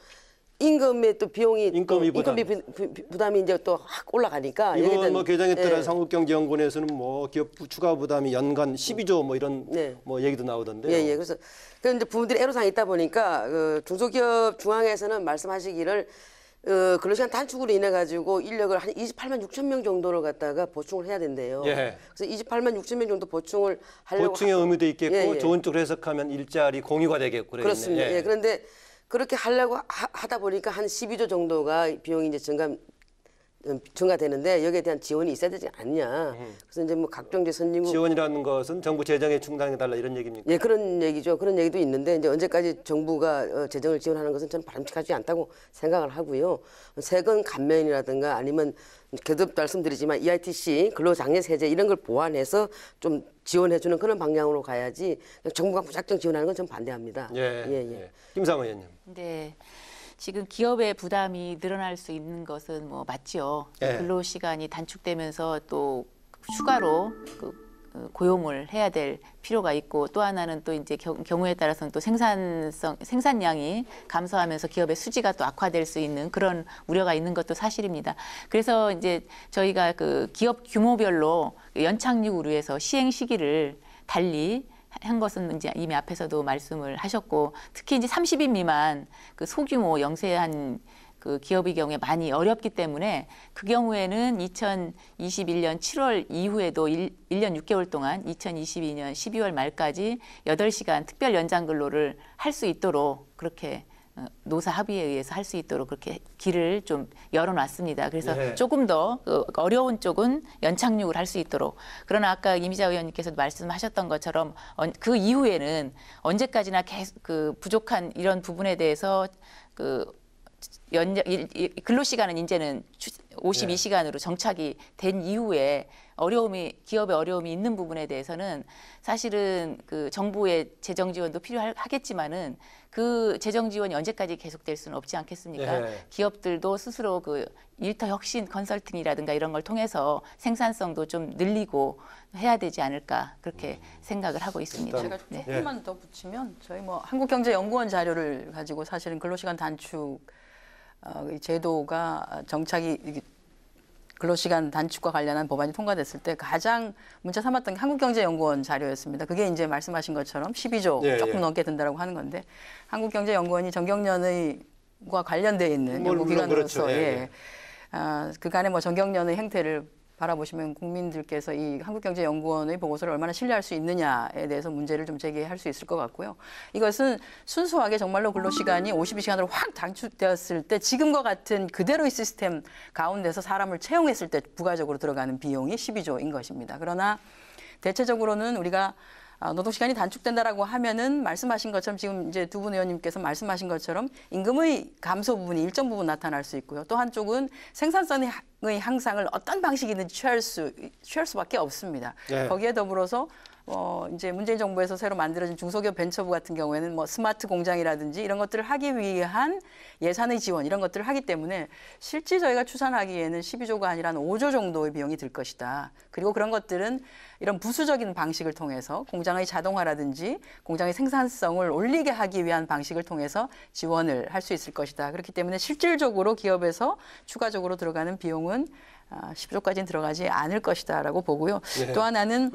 임금의 또 비용이 인건비 부담이 이제 또 확 올라가니까 이번 뭐 개정에 따라 예. 한국경제연구원에서는 뭐 기업 추가 부담이 연간 12조 뭐 이런 네. 뭐 얘기도 나오던데요. 예, 예. 그래서 이제 부분들이 애로사항이 있다 보니까 그 중소기업 중앙에서는 말씀하시기를 근로시간 단축으로 인해 가지고 인력을 한 28만 6천 명 정도를 갖다가 보충을 해야 된대요. 예. 그래서 28만 6천 명 정도 보충을 하려고 보충의 의미도 있겠고 예, 예. 좋은 쪽으로 해석하면 일자리 공유가 되겠고 그러겠네. 그렇습니다. 예. 그런데 그렇게 하려고 하다 보니까 한 12조 정도가 비용이 이제 증가되는데 여기에 대한 지원이 있어야 되지 않냐. 그래서 이제 뭐 각종 이제 선진국 지원이라는 것은 정부 재정에 충당해달라 이런 얘기입니까? 예, 그런 얘기죠. 그런 얘기도 있는데 이제 언제까지 정부가 재정을 지원하는 것은 저는 바람직하지 않다고 생각을 하고요. 세금 감면이라든가 아니면 계속 말씀드리지만 EITC 근로장려세제 이런 걸 보완해서 좀 지원해주는 그런 방향으로 가야지 정부가 무작정 지원하는 건 전 반대합니다. 예. 김상호 의원님. 네. 지금 기업의 부담이 늘어날 수 있는 것은 뭐 맞죠. 예. 근로시간이 단축되면서 또 추가로 고용을 해야 될 필요가 있고 또 하나는 또 이제 경우에 따라서는 또 생산량이 감소하면서 기업의 수지가 또 악화될 수 있는 그런 우려가 있는 것도 사실입니다. 그래서 이제 저희가 그 기업 규모별로 연착륙을 위해서 시행 시기를 달리 한 것은 이제 이미 앞에서도 말씀을 하셨고 특히 이제 30인 미만 그 소규모 영세한 그 기업의 경우에 많이 어렵기 때문에 그 경우에는 2021년 7월 이후에도 1년 6개월 동안 2022년 12월 말까지 8시간 특별 연장 근로를 할 수 있도록 그렇게 노사 합의에 의해서 할 수 있도록 그렇게 길을 좀 열어놨습니다. 그래서 네. 조금 조금 더 어려운 쪽은 연착륙을 할 수 있도록. 그러나 아까 이미자 의원님께서도 말씀하셨던 것처럼 그 이후에는 언제까지나 계속 그 부족한 이런 부분에 대해서 근로시간은 이제는 52시간으로 정착이 된 이후에 기업의 어려움이 있는 부분에 대해서는 사실은 그 정부의 재정 지원도 필요하겠지만은 그 재정 지원이 언제까지 계속될 수는 없지 않겠습니까? 네. 기업들도 스스로 그 일터 혁신 컨설팅이라든가 이런 걸 통해서 생산성도 좀 늘리고 해야 되지 않을까 그렇게 생각을 하고 있습니다. 제가 네. 조금만 더 붙이면 저희 뭐 한국경제연구원 자료를 가지고 사실은 근로시간 단축 이 제도가 정착이 근로시간 단축과 관련한 법안이 통과됐을 때 가장 문제 삼았던 게 한국경제연구원 자료였습니다. 그게 이제 말씀하신 것처럼 12조 조금 넘게 든다라고 하는 건데 한국경제연구원이 정경련의과 관련돼 있는 연구기관으로서 그렇죠. 그간의 뭐 정경련의 행태를 바라보시면 국민들께서 이 한국경제연구원의 보고서를 얼마나 신뢰할 수 있느냐에 대해서 문제를 좀 제기할 수 있을 것 같고요. 이것은 순수하게 정말로 근로시간이 52시간으로 확 단축되었을 때 지금과 같은 그대로의 시스템 가운데서 사람을 채용했을 때 부가적으로 들어가는 비용이 12조인 것입니다. 그러나 대체적으로는 우리가 노동시간이 단축된다라고 하면은 말씀하신 것처럼 지금 이제 두 분 의원님께서 말씀하신 것처럼 임금의 감소 부분이 일정 부분 나타날 수 있고요. 또 한쪽은 생산성의 향상을 어떤 방식이든지 취할 수밖에 없습니다. 네. 거기에 더불어서 이제 문재인 정부에서 새로 만들어진 중소기업 벤처부 같은 경우에는 뭐 스마트 공장이라든지 이런 것들을 하기 위한 예산의 지원 이런 것들을 하기 때문에 실제 저희가 추산하기에는 12조가 아니라 한 5조 정도의 비용이 들 것이다. 그리고 그런 것들은 이런 부수적인 방식을 통해서 공장의 자동화라든지 공장의 생산성을 올리게 하기 위한 방식을 통해서 지원을 할 수 있을 것이다. 그렇기 때문에 실질적으로 기업에서 추가적으로 들어가는 비용은 10조까지는 들어가지 않을 것이다라고 보고요. 네. 또 하나는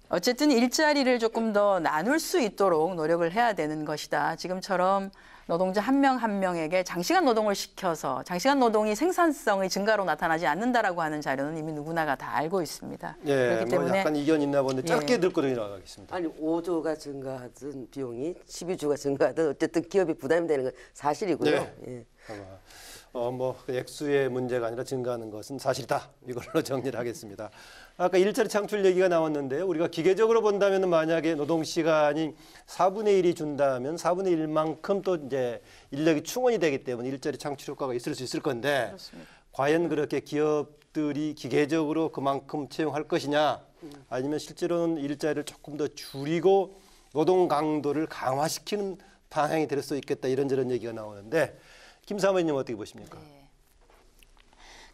어쨌든 일자리를 조금 더 나눌 수 있도록 노력을 해야 되는 것이다. 지금처럼 노동자 한 명 한 명에게 장시간 노동을 시켜서 장시간 노동이 생산성의 증가로 나타나지 않는다라고 하는 자료는 이미 누구나가 다 알고 있습니다. 예, 그렇기 뭐 때문에 약간 이견 있나 본데 짧게 예. 듣고 나가겠습니다. 아니 5조가 증가하든 비용이 12조가 증가하든 어쨌든 기업이 부담이 되는 건 사실이고요. 네. 예. 뭐 액수의 문제가 아니라 증가하는 것은 사실이다. 이걸로 정리를 하겠습니다. 아까 일자리 창출 얘기가 나왔는데요. 우리가 기계적으로 본다면 만약에 노동 시간이 4분의 1이 준다면 4분의 1만큼 또 이제 인력이 충원이 되기 때문에 일자리 창출 효과가 있을 수 있을 건데 그렇습니다. 과연 그렇게 기업들이 기계적으로 그만큼 채용할 것이냐 아니면 실제로는 일자리를 조금 더 줄이고 노동 강도를 강화시키는 방향이 될 수 있겠다 이런저런 얘기가 나오는데 김 사모님 어떻게 보십니까?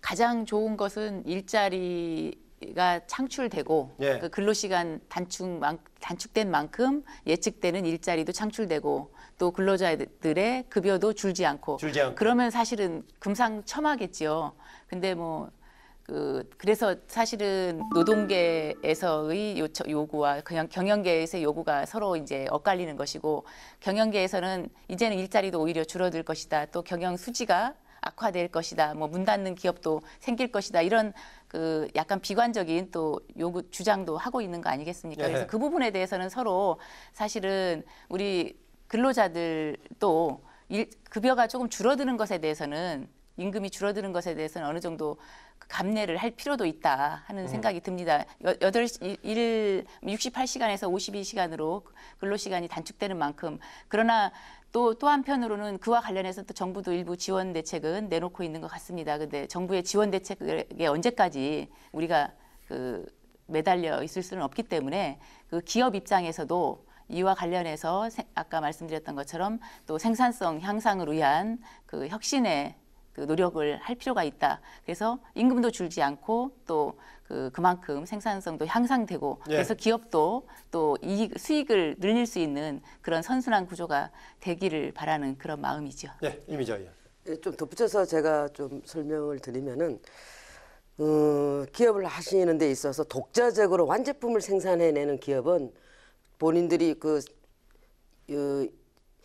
가장 좋은 것은 일자리가 창출되고 예. 그 근로시간 단축된 만큼 예측되는 일자리도 창출되고 또 근로자들의 급여도 줄지 않고 그러면 사실은 금상첨화겠죠. 근데 뭐 그래서 사실은 노동계에서의 요구와 그냥 경영계에서의 요구가 서로 이제 엇갈리는 것이고 경영계에서는 이제는 일자리도 오히려 줄어들 것이다. 또 경영 수지가 악화될 것이다. 뭐 문 닫는 기업도 생길 것이다. 이런 약간 비관적인 또 요구 주장도 하고 있는 거 아니겠습니까? 예. 그래서 그 부분에 대해서는 서로 사실은 우리 근로자들도 급여가 조금 줄어드는 것에 대해서는 임금이 줄어드는 것에 대해서는 어느 정도 감내를 할 필요도 있다 하는 생각이 듭니다. 68시간에서 52시간으로 근로시간이 단축되는 만큼 그러나 또 한편으로는 그와 관련해서 또 정부도 일부 지원 대책은 내놓고 있는 것 같습니다. 근데 정부의 지원 대책에 언제까지 우리가 매달려 있을 수는 없기 때문에 그 기업 입장에서도 이와 관련해서 아까 말씀드렸던 것처럼 또 생산성 향상을 위한 그 혁신의 노력을 할 필요가 있다. 그래서 임금도 줄지 않고 또 그만큼 생산성도 향상되고 예. 그래서 기업도 또 수익을 늘릴 수 있는 그런 선순환 구조가 되기를 바라는 그런 마음이죠. 네, 이미자 의원. 좀 덧붙여서 제가 좀 설명을 드리면은 기업을 하시는 데 있어서 독자적으로 완제품을 생산해내는 기업은 본인들이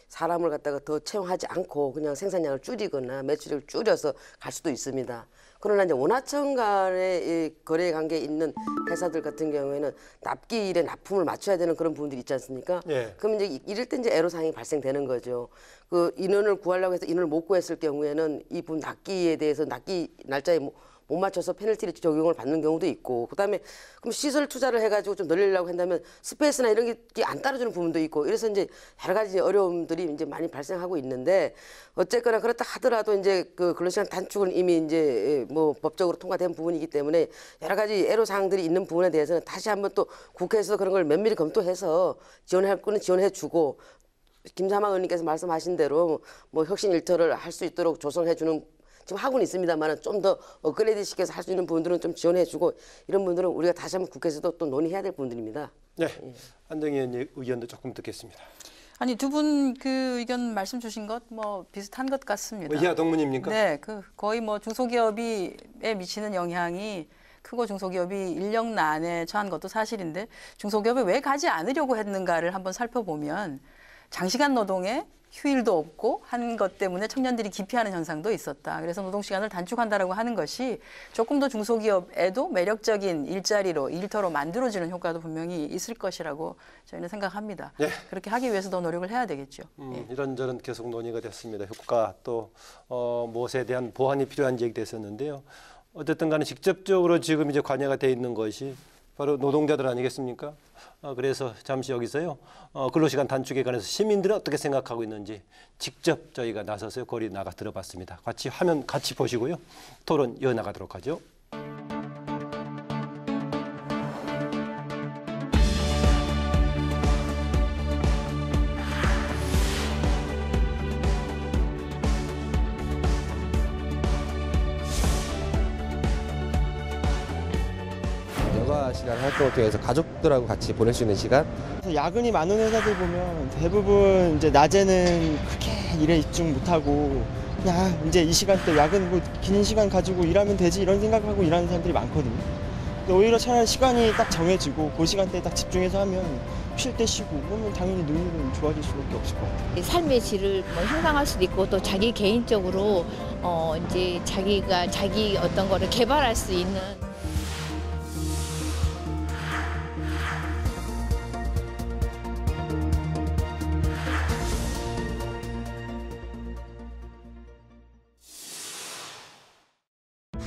사람을 갖다가 더 채용하지 않고 그냥 생산량을 줄이거나 매출을 줄여서 갈 수도 있습니다. 그러나 이제 원하청 간의 거래 관계에 있는 회사들 같은 경우에는 납기일에 납품을 맞춰야 되는 그런 부분들이 있지 않습니까? 예. 그럼 이제 이럴 때 이제 애로사항이 발생되는 거죠. 인원을 구하려고 해서 인원을 못 구했을 경우에는 이 분 납기에 대해서 납기 날짜에 못 맞춰서 페널티를 적용을 받는 경우도 있고, 그다음에 그럼 시설 투자를 해가지고 좀 늘리려고 한다면 스페이스나 이런 게 안 따라주는 부분도 있고, 이래서 이제 여러 가지 어려움들이 이제 많이 발생하고 있는데, 어쨌거나 그렇다 하더라도 이제 근로시간 단축은 이미 이제 뭐 법적으로 통과된 부분이기 때문에 여러 가지 애로 사항들이 있는 부분에 대해서는 다시 한번 또 국회에서 그런 걸 면밀히 검토해서 지원할 거는 지원해주고, 김사망 의원님께서 말씀하신 대로 뭐 혁신 일터를 할 수 있도록 조성해주는 지금 하고는 있습니다만 좀 더 업그레이드 시켜서 할 수 있는 부분들은 좀 지원해주고, 이런 분들은 우리가 다시 한번 국회에서도 또 논의해야 될 부분들입니다. 네, 한정희 의원도 조금 듣겠습니다. 아니 두 분 의견 말씀 주신 것 뭐 비슷한 것 같습니다. 이하 동문입니까? 네, 거의 뭐 중소기업에 미치는 영향이 크고 중소기업이 인력난에 처한 것도 사실인데, 중소기업에 왜 가지 않으려고 했는가를 한번 살펴보면 장시간 노동에 휴일도 없고 한 것 때문에 청년들이 기피하는 현상도 있었다. 그래서 노동시간을 단축한다라고 하는 것이 조금 더 중소기업에도 매력적인 일터로 만들어주는 효과도 분명히 있을 것이라고 저희는 생각합니다. 네. 그렇게 하기 위해서 더 노력을 해야 되겠죠. 이런저런 계속 논의가 됐습니다. 효과 또 무엇에 대한 보완이 필요한지 얘기됐었는데요. 어쨌든 간에 직접적으로 지금 이제 관여가 돼 있는 것이 바로 노동자들 아니겠습니까? 그래서 잠시 여기서요. 근로시간 단축에 관해서 시민들은 어떻게 생각하고 있는지 직접 저희가 나서서 거리 나가 들어봤습니다. 같이 화면 같이 보시고요. 토론 이어나가도록 하죠. 시간 활동을 통해서 가족들하고 같이 보낼 수 있는 시간. 야근이 많은 회사들 보면 대부분 이제 낮에는 그렇게 일에 집중 못하고 그냥 이제 이 시간대 야근 뭐 긴 시간 가지고 일하면 되지 이런 생각하고 일하는 사람들이 많거든요. 근데 오히려 차라리 시간이 딱 정해지고 그 시간대에 딱 집중해서 하면 쉴 때 쉬고 그러면 당연히 능률은 좋아질 수밖에 없을 것 같아요. 삶의 질을 뭐 향상할 수도 있고 또 자기 개인적으로 이제 자기가 자기 어떤 거를 개발할 수 있는.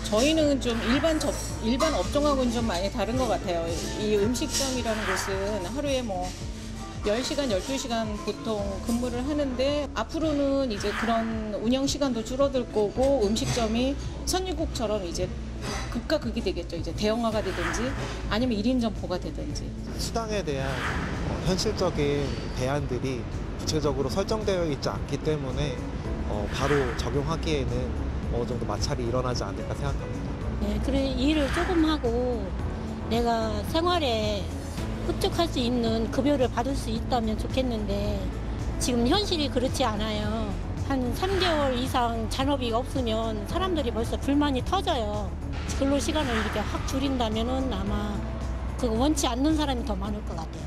저희는 좀 일반 업종하고는 좀 많이 다른 것 같아요. 이 음식점이라는 곳은 하루에 뭐 10시간, 12시간 보통 근무를 하는데 앞으로는 이제 그런 운영 시간도 줄어들 거고 음식점이 선유국처럼 이제 극과 극이 되겠죠. 이제 대형화가 되든지 아니면 1인 점포가 되든지. 수당에 대한 현실적인 대안들이 구체적으로 설정되어 있지 않기 때문에 바로 적용하기에는 어느 정도 마찰이 일어나지 않을까 생각합니다. 네, 그래 일을 조금 하고 내가 생활에 흡족할 수 있는 급여를 받을 수 있다면 좋겠는데 지금 현실이 그렇지 않아요. 한 3개월 이상 잔업이 없으면 사람들이 벌써 불만이 터져요. 근로 시간을 이렇게 확 줄인다면은 아마 그거 원치 않는 사람이 더 많을 것 같아요.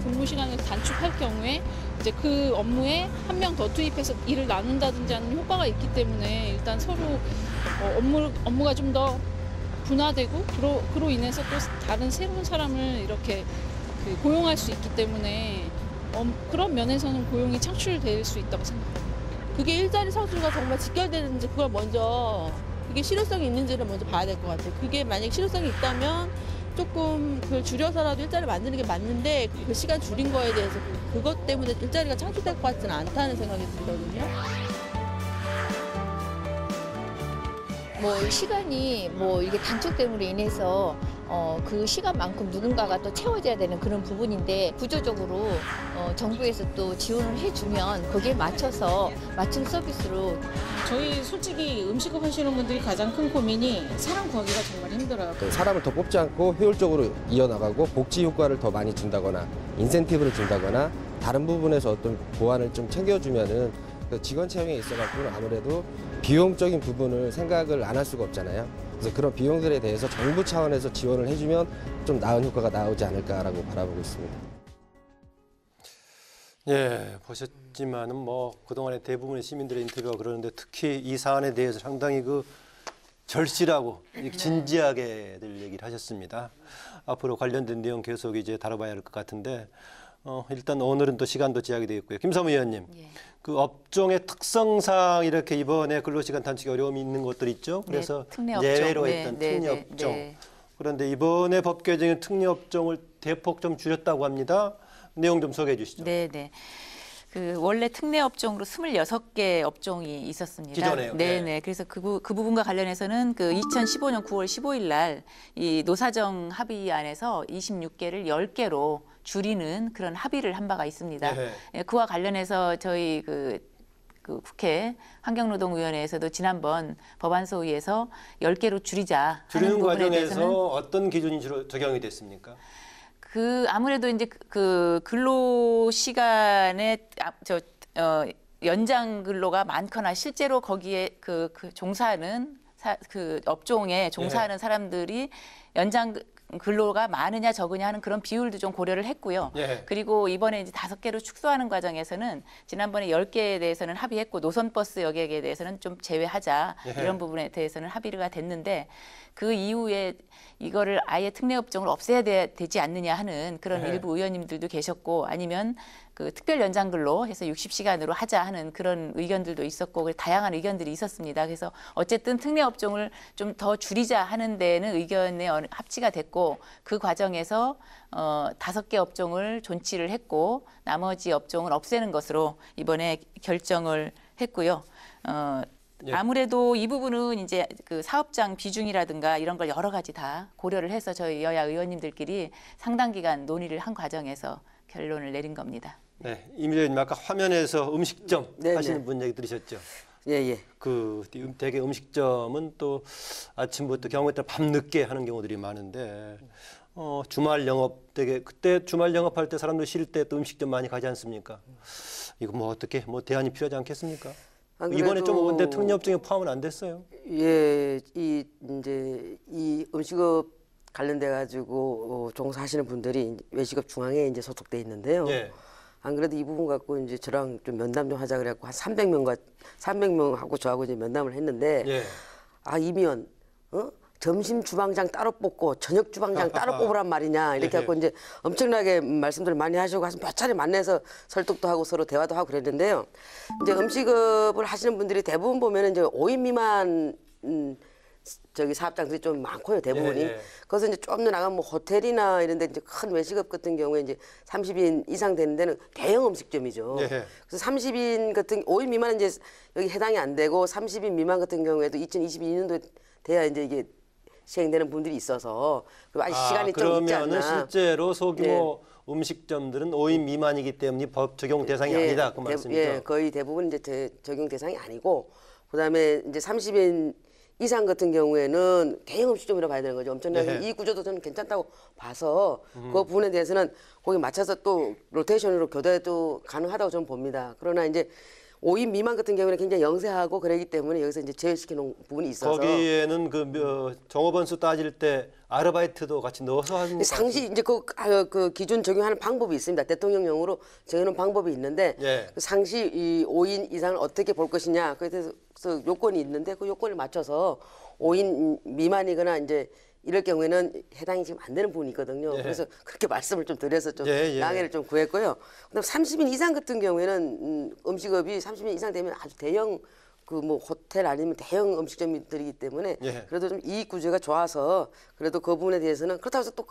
근무 시간을 단축할 경우에 이제 그 업무에 한 명 더 투입해서 일을 나눈다든지 하는 효과가 있기 때문에 일단 서로 업무가 좀 더 분화되고 그로 인해서 또 다른 새로운 사람을 이렇게 고용할 수 있기 때문에 그런 면에서는 고용이 창출될 수 있다고 생각합니다. 그게 일자리 상수가 정말 직결되는지 그걸 먼저 그게 실효성이 있는지를 먼저 봐야 될 것 같아요. 그게 만약 실효성이 있다면 조금 그걸 줄여서라도 일자리를 만드는 게 맞는데 그 시간 줄인 거에 대해서 그것 때문에 일자리가 창출될 것 같지는 않다는 생각이 들거든요. 뭐 시간이 뭐 이게 단축됨으로 인해서 그 시간만큼 누군가가 또 채워져야 되는 그런 부분인데 구조적으로 정부에서 또 지원을 해주면 거기에 맞춰서 맞춤 서비스로. 저희 솔직히 음식업 하시는 분들이 가장 큰 고민이 사람 구하기가 정말 힘들어요. 사람을 더 뽑지 않고 효율적으로 이어나가고 복지 효과를 더 많이 준다거나 인센티브를 준다거나 다른 부분에서 어떤 보완을 좀 챙겨주면은 직원 채용에 있어서는 아무래도 비용적인 부분을 생각을 안 할 수가 없잖아요. 그래서 그런 비용들에 대해서 정부 차원에서 지원을 해주면 좀 나은 효과가 나오지 않을까라고 바라보고 있습니다. 예, 보셨지만은 뭐 그동안의 대부분의 시민들의 인터뷰가 그러는데 특히 이 사안에 대해서 상당히 절실하고 진지하게들 얘기를 하셨습니다. 앞으로 관련된 내용 계속 이제 다뤄봐야 할 것 같은데 일단 오늘은 또 시간도 제약이 되겠고요. 김사무 의원님, 예. 그 업종의 특성상 이렇게 이번에 근로시간 단축에 어려움이 있는 것들 있죠. 그래서 네, 예외로 했던 특례업종. 네. 그런데 이번에 법 개정에 특례업종을 대폭 좀 줄였다고 합니다. 내용 좀 소개해 주시죠. 네. 그 원래 특례업종으로 26개 업종이 있었습니다. 기존에요. 네. 그래서 그 부분과 관련해서는 그 2015년 9월 15일 날 이 노사정 합의안에서 26개를 10개로 줄이는 그런 합의를 한 바가 있습니다. 네. 그와 관련해서 저희 그 국회 환경노동위원회에서도 지난번 법안 소위에서 10개로 줄이자 하는 줄이는 부분에 과정에서 대해서는 어떤 기준이 주로 적용이 됐습니까? 아무래도 이제 그 근로 시간에 연장 근로가 많거나 실제로 거기에 그 종사하는 그 업종에 종사하는 사람들이 연장 근로가 많으냐 적으냐 하는 그런 비율도 좀 고려를 했고요. 그리고 이번에 이제 5개로 축소하는 과정에서는 지난번에 10개에 대해서는 합의했고 노선버스 여객에 대해서는 좀 제외하자 이런 부분에 대해서는 합의가 됐는데 그 이후에 이거를 아예 특례업종을 없애야 되지 않느냐 하는 그런 일부 의원님들도 계셨고 아니면 그 특별 연장 근로 해서 60시간으로 하자 하는 그런 의견들도 있었고 다양한 의견들이 있었습니다. 그래서 어쨌든 특례업종을 좀 더 줄이자 하는 데는 의견에 합치가 됐고 그 과정에서 5개 업종을 존치를 했고 나머지 업종을 없애는 것으로 이번에 결정을 했고요. 예. 아무래도 이 부분은 이제 그 사업장 비중이라든가 이런 걸 여러 가지 다 고려를 해서 저희 여야 의원님들끼리 상당 기간 논의를 한 과정에서 결론을 내린 겁니다. 네, 이미자 의원님 아까 화면에서 음식점 네, 하시는 네. 분 얘기 들으셨죠? 예. 그 대개 음식점은 또 아침부터 경우에 따라 밤늦게 하는 경우들이 많은데 주말 영업 되게 그때 주말 영업할 때 사람들 쉴 때 또 음식점 많이 가지 않습니까? 이거 뭐 어떻게 뭐 대안이 필요하지 않겠습니까? 이번에 좀 근데 특례업종에 포함은 안 됐어요. 예, 이 음식업 관련돼 가지고 종사하시는 분들이 외식업 중앙에 이제 소속돼 있는데요. 예. 안 그래도 이 부분 갖고 이제 저랑 좀 면담 좀 하자 그래갖고 한 300명하고 저하고 이제 면담을 했는데 예. 아 이면 점심 주방장 따로 뽑고 저녁 주방장 따로 뽑으란 말이냐 이렇게 갖고 이제 엄청나게 말씀들 많이 하시고 몇 차례 만나서 설득도 하고 서로 대화도 하고 그랬는데요. 이제 음식업을 하시는 분들이 대부분 보면은 이제 5인 미만 저기 사업장들이 좀 많고요, 대부분이. 예. 그래서 이제 좀 더 나가면 뭐 호텔이나 이런 데 이제 큰 외식업 같은 경우에 이제 30인 이상 되는 데는 대형 음식점이죠. 예. 그래서 30인 같은 5인 미만은 이제 여기 해당이 안 되고 30인 미만 같은 경우에도 2022년도에 돼야 이제 이게 시행되는 분들이 있어서 아직 시간이 좀 있지 않나. 그러면은 실제로 소규모 음식점들은 5인 미만이기 때문에 법 적용 대상이 아니다 그 말씀이죠. 예, 거의 대부분 이제 적용 대상이 아니고 그다음에 이제 30인 이상 같은 경우에는 대형 음식점이라고 봐야 되는 거죠. 엄청나게 이 구조도 저는 괜찮다고 봐서 그 부분에 대해서는 거기 맞춰서 또 로테이션으로 교대도 가능하다고 저는 봅니다. 그러나 이제 5인 미만 같은 경우는 굉장히 영세하고 그러기 때문에 여기서 이제 제외시켜 놓은 부분이 있어서 거기에는 그 정업원 수 따질 때 아르바이트도 같이 넣어서 하는 상시 이제 그 기준 적용하는 방법이 있습니다. 대통령령으로 정해놓은 방법이 있는데 그 상시 이 5인 이상을 어떻게 볼 것이냐 그래서 요건이 있는데 그 요건을 맞춰서 5인 미만이거나 이제 이럴 경우에는 해당이 지금 안 되는 부분이 있거든요. 그래서 그렇게 말씀을 좀 드려서 좀 양해를 좀 구했고요. 그다음 30인 이상 같은 경우에는 음식업이 30인 이상 되면 아주 대형 그 뭐 호텔 아니면 대형 음식점들이기 때문에 그래도 좀 이익 구조가 좋아서 그래도 그 부분에 대해서는 그렇다고 해서 또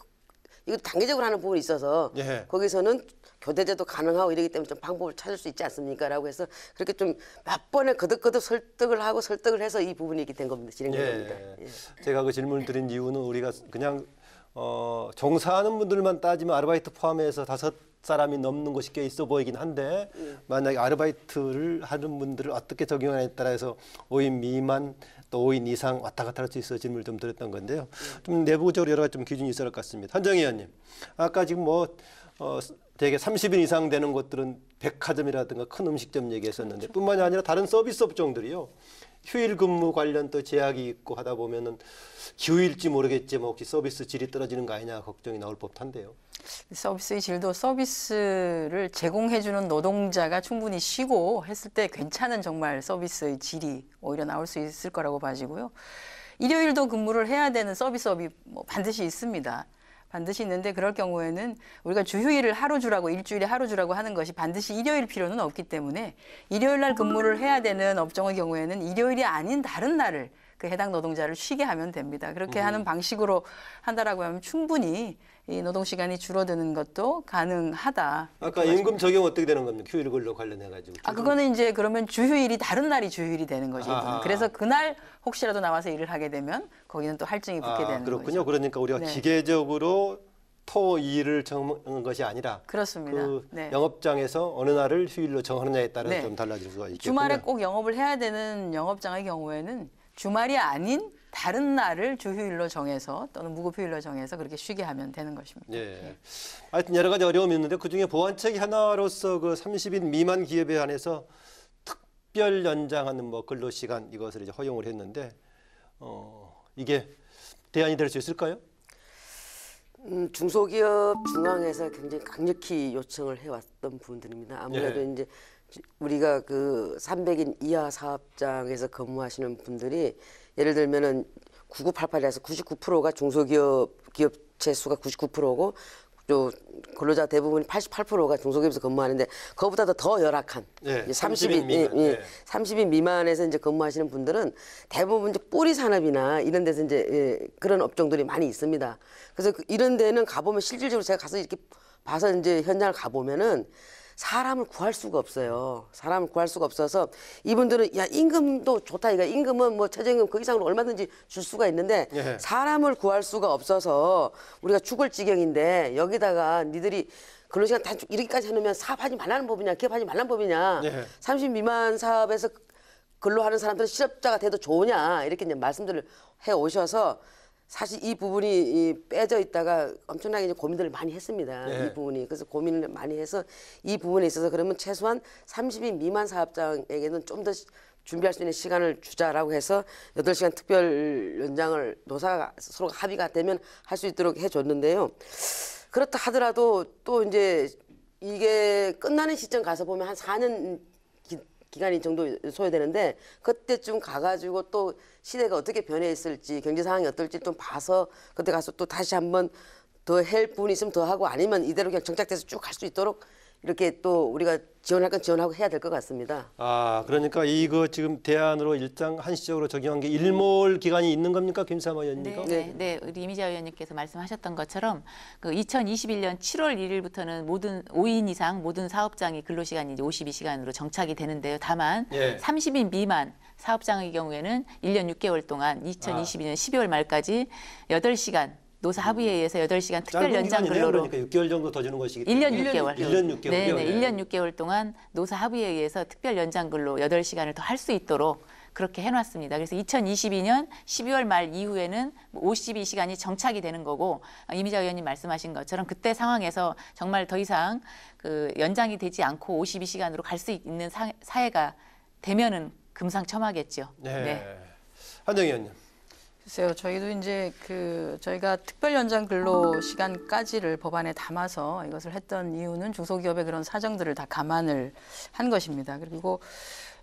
이거 단계적으로 하는 부분이 있어서 거기서는 교대제도 가능하고 이러기 때문에 좀 방법을 찾을 수 있지 않습니까라고 해서 그렇게 좀 몇 번에 거듭거듭 설득을 해서 이 부분이 이렇게 된 겁니다. 진행된 겁니다. 제가 그 질문을 드린 이유는 우리가 그냥 종사하는 분들만 따지면 아르바이트 포함해서 5사람이 넘는 곳이 꽤 있어 보이긴 한데 만약에 아르바이트를 하는 분들을 어떻게 적용하냐에 따라서 5인 미만 또 5인 이상 왔다 갔다 할 수 있어 질문을 좀 드렸던 건데요. 좀 내부적으로 여러 가지 좀 기준이 있을 것 같습니다. 한정희 의원님, 아까 지금 뭐 대개 30인 이상 되는 곳들은 백화점이라든가 큰 음식점 얘기했었는데 뿐만이 아니라 다른 서비스 업종들이요. 휴일 근무 관련 또 제약이 있고 하다 보면은 기후일지 모르겠지만 혹시 서비스 질이 떨어지는 거 아니냐 걱정이 나올 법한데요. 서비스의 질도 서비스를 제공해주는 노동자가 충분히 쉬고 했을 때 괜찮은 정말 서비스의 질이 오히려 나올 수 있을 거라고 봐지고요. 일요일도 근무를 해야 되는 서비스업이 뭐 반드시 있습니다. 반드시 있는데 그럴 경우에는 우리가 주휴일을 하루 주라고 일주일에 하루 주라고 하는 것이 반드시 일요일 필요는 없기 때문에 일요일 날 근무를 해야 되는 업종의 경우에는 일요일이 아닌 다른 날을 그 해당 노동자를 쉬게 하면 됩니다. 그렇게 하는 방식으로 한다라고 하면 충분히 이 노동 시간이 줄어드는 것도 가능하다. 아까 임금 적용 어떻게 되는 겁니까? 휴일 근로 관련해 가지고. 그거는 이제 그러면 주휴일이 다른 날이 주휴일이 되는 거죠. 그래서 그날 혹시라도 나와서 일을 하게 되면 거기는 또 할증이 붙게 되는 그렇군요. 거죠. 그러니까 우리가 기계적으로 토, 일을 정하는 것이 아니라 그렇습니다. 그 영업장에서 어느 날을 휴일로 정하느냐에 따라 좀 달라질 수가 있겠군요. 주말에 꼭 영업을 해야 되는 영업장의 경우에는 주말이 아닌 다른 날을 주휴일로 정해서 또는 무급휴일로 정해서 그렇게 쉬게 하면 되는 것입니다. 하여튼 여러 가지 어려움이 있는데 그중에 보완책이 하나로서 그 30인 미만 기업에 한해서 특별 연장하는 뭐 근로시간 이것을 이제 허용을 했는데 이게 대안이 될 수 있을까요? 중소기업 중앙에서 굉장히 강력히 요청을 해왔던 부분들입니다. 아무래도 이제 우리가 그 300인 이하 사업장에서 근무하시는 분들이 예를 들면은 9988에서 99%가 중소기업 기업체 수가 99%고 또 근로자 대부분 88%가 중소기업에서 근무하는데 그거보다도 더 열악한 30인 미만, 30인 미만에서 이제 근무하시는 분들은 대부분 이제 뿌리 산업이나 이런 데서 이제 그런 업종들이 많이 있습니다. 그래서 이런 데는 가보면 실질적으로 제가 가서 이렇게 봐서 이제 현장을 가보면은 사람을 구할 수가 없어요. 사람을 구할 수가 없어서 이분들은 야 임금도 좋다 이거 임금은 뭐 최저임금 그 이상으로 얼마든지 줄 수가 있는데 예. 사람을 구할 수가 없어서 우리가 죽을 지경인데 여기다가 니들이 근로시간 단축 이렇게까지 해놓으면 사업하지 말라는 법이냐 기업하지 말라는 법이냐 예. 30 미만 사업에서 근로하는 사람들은 실업자가 돼도 좋으냐 이렇게 이제 말씀들을 해 오셔서 사실 이 부분이 빼져 있다가 엄청나게 이제 고민들을 많이 했습니다. 네. 이 부분이. 그래서 고민을 많이 해서 이 부분에 있어서 그러면 최소한 30인 미만 사업장에게는 좀 더 준비할 수 있는 시간을 주자라고 해서 8시간 특별 연장을 노사가 서로 합의가 되면 할 수 있도록 해줬는데요. 그렇다 하더라도 또 이제 이게 끝나는 시점 가서 보면 한 4년 기간이 정도 소요되는데 그때쯤 가가지고 또 시대가 어떻게 변해 있을지 경제 상황이 어떨지 좀 봐서 그때 가서 또 다시 한번 더 할 부분이 있으면 더 하고 아니면 이대로 그냥 정착돼서 쭉 갈 수 있도록 이렇게 또 우리가 지원할 건 지원하고 해야 될 것 같습니다. 아, 그러니까 이거 지금 대안으로 일장 한시적으로 적용한 게 일몰 기간이 있는 겁니까, 김삼호 의원님과? 네, 우리 이미자 의원님께서 말씀하셨던 것처럼 그 2021년 7월 1일부터는 모든 5인 이상 모든 사업장이 근로시간이 이제 52시간으로 정착이 되는데요. 다만 예. 30인 미만 사업장의 경우에는 1년 6개월 동안 2022년 12월 말까지 8시간 노사 합의에 의해서 8시간 특별 연장 근로로 그러니까 6개월 정도 더 주는 것이기 1년 6개월. 1년 6개월이요. 네, 1년 6개월 동안 노사 합의에 의해서 특별 연장 근로 8시간을 더 할 수 있도록 그렇게 해놨습니다. 그래서 2022년 12월 말 이후에는 52시간이 정착이 되는 거고 이미자 의원님 말씀하신 것처럼 그때 상황에서 정말 더 이상 그 연장이 되지 않고 52시간으로 갈 수 있는 사회가 되면은 금상첨화겠죠. 네. 한정희 의원님. 글쎄요, 저희도 이제 저희가 특별 연장 근로 시간까지를 법안에 담아서 이것을 했던 이유는 중소기업의 그런 사정들을 다 감안을 한 것입니다. 그리고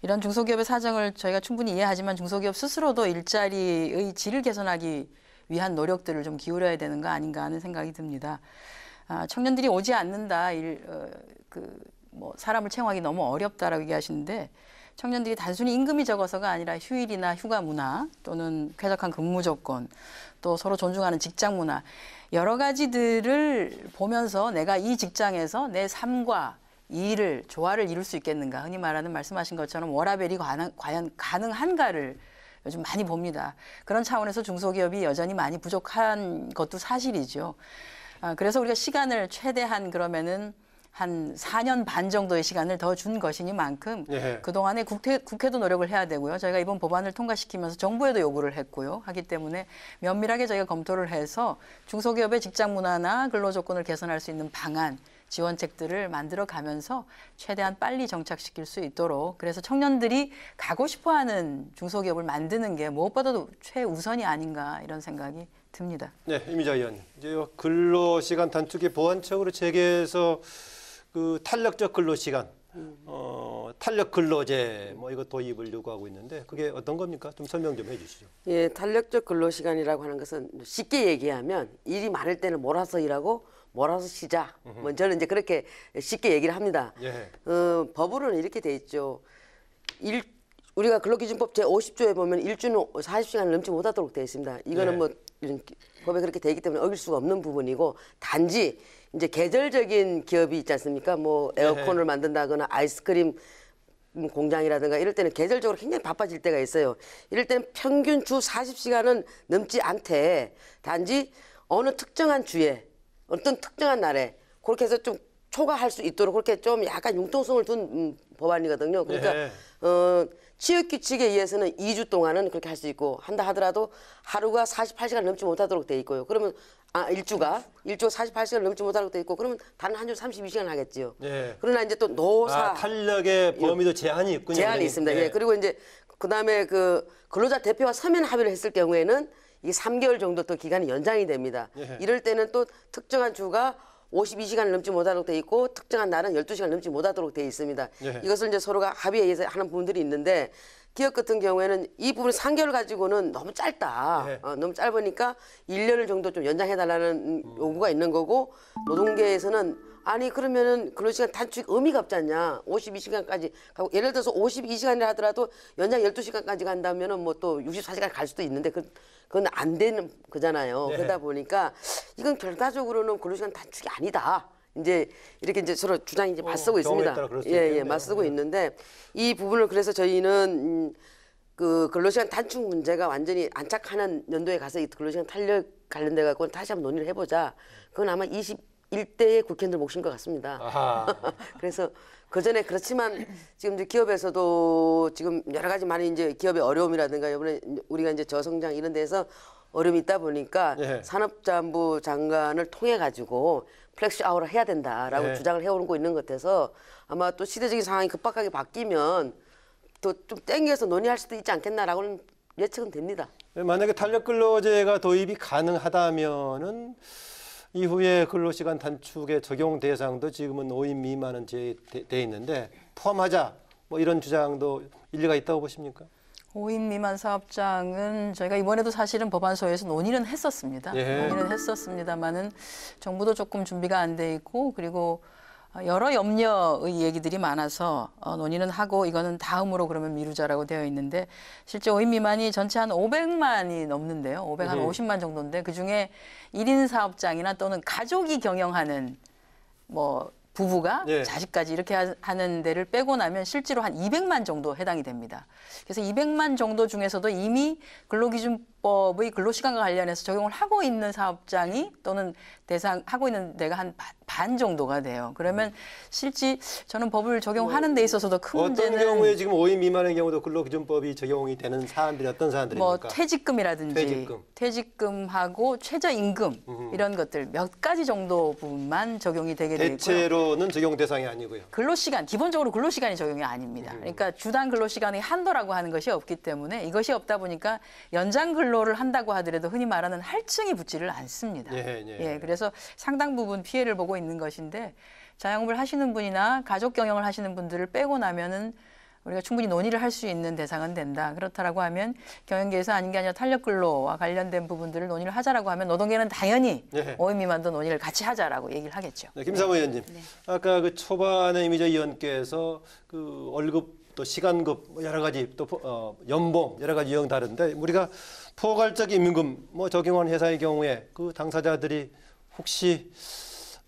이런 중소기업의 사정을 저희가 충분히 이해하지만 중소기업 스스로도 일자리의 질을 개선하기 위한 노력들을 좀 기울여야 되는 거 아닌가 하는 생각이 듭니다. 청년들이 오지 않는다, 뭐 사람을 채용하기 너무 어렵다라고 얘기하시는데. 청년들이 단순히 임금이 적어서가 아니라 휴일이나 휴가 문화 또는 쾌적한 근무 조건 또 서로 존중하는 직장 문화 여러 가지들을 보면서 내가 이 직장에서 내 삶과 이 일을 조화를 이룰 수 있겠는가 흔히 말하는 말씀하신 것처럼 워라밸이 과연 가능한가를 요즘 많이 봅니다. 그런 차원에서 중소기업이 여전히 많이 부족한 것도 사실이죠. 그래서 우리가 시간을 최대한 그러면은 한 4년 반 정도의 시간을 더 준 것이니만큼 예. 그동안에 국회도 노력을 해야 되고요. 저희가 이번 법안을 통과시키면서 정부에도 요구를 했고요. 하기 때문에 면밀하게 저희가 검토를 해서 중소기업의 직장 문화나 근로조건을 개선할 수 있는 방안, 지원책들을 만들어 가면서 최대한 빨리 정착시킬 수 있도록 그래서 청년들이 가고 싶어하는 중소기업을 만드는 게 무엇보다도 최우선이 아닌가 이런 생각이 듭니다. 네, 이미자 의원님. 이제 근로시간 단축의 보완책으로 재개해서 그 탄력적 근로시간, 탄력 근로제 뭐 이거 도입을 요구하고 있는데 그게 어떤 겁니까? 좀 설명 좀 해주시죠. 예, 탄력적 근로시간이라고 하는 것은 쉽게 얘기하면 일이 많을 때는 몰아서 일하고 몰아서 쉬자. 뭐 저는 이제 그렇게 쉽게 얘기를 합니다. 예. 법으로는 이렇게 돼 있죠. 우리가 근로기준법 제50조에 보면 일주는 40시간을 넘지 못하도록 되어 있습니다. 이거는 예. 뭐 이런 법에 그렇게 되어 있기 때문에 어길 수가 없는 부분이고 단지 이제 계절적인 기업이 있지 않습니까? 뭐 에어컨을 만든다거나 아이스크림 공장이라든가 이럴 때는 계절적으로 굉장히 바빠질 때가 있어요. 이럴 때는 평균 주 40시간은 넘지 않되 단지 어느 특정한 주에 어떤 특정한 날에 그렇게 해서 좀 초과할 수 있도록 그렇게 좀 약간 융통성을 둔 법안이거든요. 그러니까 취업규칙에 의해서는 2주 동안은 그렇게 할 수 있고 한다 하더라도 하루가 48시간 넘지 못하도록 돼 있고요. 그러면 일주가 48시간 넘지 못하도록 돼 있고 그러면 단 한 주 32시간 하겠지요. 예. 그러나 이제 또 노사 탄력의 범위도 제한이 있군요. 제한이 있습니다. 예. 그리고 이제 그다음에 그 근로자 대표와 서면 합의를 했을 경우에는 이게 3개월 정도 또 기간이 연장이 됩니다. 예. 이럴 때는 또 특정한 주가 52시간을 넘지 못하도록 돼 있고 특정한 날은 12시간 넘지 못하도록 돼 있습니다. 예. 이것을 이제 서로가 합의에 의해서 하는 부분들이 있는데 기업 같은 경우에는 이 부분 3개월 가지고는 너무 짧다. 예. 너무 짧으니까 1년을 정도 좀 연장해달라는 요구가 있는 거고 노동계에서는 아니 그러면은 근로시간 단축 의미가 없지 않냐. 52시간까지 가고 예를 들어서 52시간이라 하더라도 연장 12시간까지 간다면은 뭐 또 64시간 갈 수도 있는데 그건 안 되는 거잖아요. 네. 그러다 보니까 이건 결과적으로는 근로시간 단축이 아니다. 이제 이렇게 이제 서로 주장이 이제 맞서고 있습니다. 맞서고 있는데 이 부분을 그래서 저희는 그 근로시간 단축 문제가 완전히 안착하는 연도에 가서 이 근로시간 탄력 관련돼 갖고 다시 한번 논의를 해보자. 그건 아마 21대의 국회의원들 몫인 것 같습니다. 그래서 그 전에 그렇지만 지금 이제 기업에서도 지금 여러 가지 많은 이제 기업의 어려움이라든가 이번에 우리가 이제 저성장 이런 데서 어려움이 있다 보니까 산업자원부 장관을 통해 가지고 플렉시 아워를 해야 된다라고 주장을 해오고 있는 것 같아서 아마 또 시대적인 상황이 급박하게 바뀌면 또 좀 땡겨서 논의할 수도 있지 않겠나라고는 예측은 됩니다. 만약에 탄력 근로제가 도입이 가능하다면은 이후에 근로시간 단축의 적용 대상도 지금은 5인 미만은 돼 있는데 포함하자 뭐 이런 주장도 일리가 있다고 보십니까? 5인 미만 사업장은 저희가 이번에도 사실은 법안소에서 논의는 했었습니다. 논의는 했었습니다만은 정부도 조금 준비가 안 돼 있고 그리고 여러 염려의 얘기들이 많아서 논의는 하고 이거는 다음으로 그러면 미루자라고 되어 있는데 실제 5인 미만이 전체 한 500만이 넘는데요. 550만 정도인데 그중에 1인 사업장이나 또는 가족이 경영하는 뭐 부부가 자식까지 이렇게 하는 데를 빼고 나면 실제로 한 200만 정도 해당이 됩니다. 그래서 200만 정도 중에서도 이미 근로기준법의 근로시간과 관련해서 적용을 하고 있는 사업장이 또는 하고 있는 데가 한 반 정도가 돼요. 그러면 실제 저는 법을 적용하는 데 있어서도 큰 문제는 어떤 경우에 지금 5인 미만의 경우도 근로기준법이 적용이 되는 사안들이 어떤 사안들입니까? 뭐 퇴직금이라든지 퇴직금하고 최저임금 이런 것들 몇 가지 정도 부분만 적용이 되게 되어 있고요. 대체로는 적용 대상이 아니고요. 근로시간, 기본적으로 근로시간이 적용이 아닙니다. 그러니까 주당 근로시간의 한도라고 하는 것이 없기 때문에 이것이 없다 보니까 연장 근로를 한다고 하더라도 흔히 말하는 할증이 붙지를 않습니다. 그래서 상당 부분 피해를 보고 있는 것인데 자영업을 하시는 분이나 가족 경영을 하시는 분들을 빼고 나면은 우리가 충분히 논의를 할 수 있는 대상은 된다. 그렇다라고 하면 경영계에서 아닌 게 아니라 탄력근로와 관련된 부분들을 논의를 하자라고 하면 노동계는 당연히 5인 미만도 논의를 같이 하자라고 얘기를 하겠죠. 김상호 의원님, 아까 그 초반에 이미자 의원께서 그 월급 또 시간급 여러 가지 또 연봉 여러 가지 유형 다른데 우리가 포괄적 임금 뭐 적용한 회사의 경우에 그 당사자들이 혹시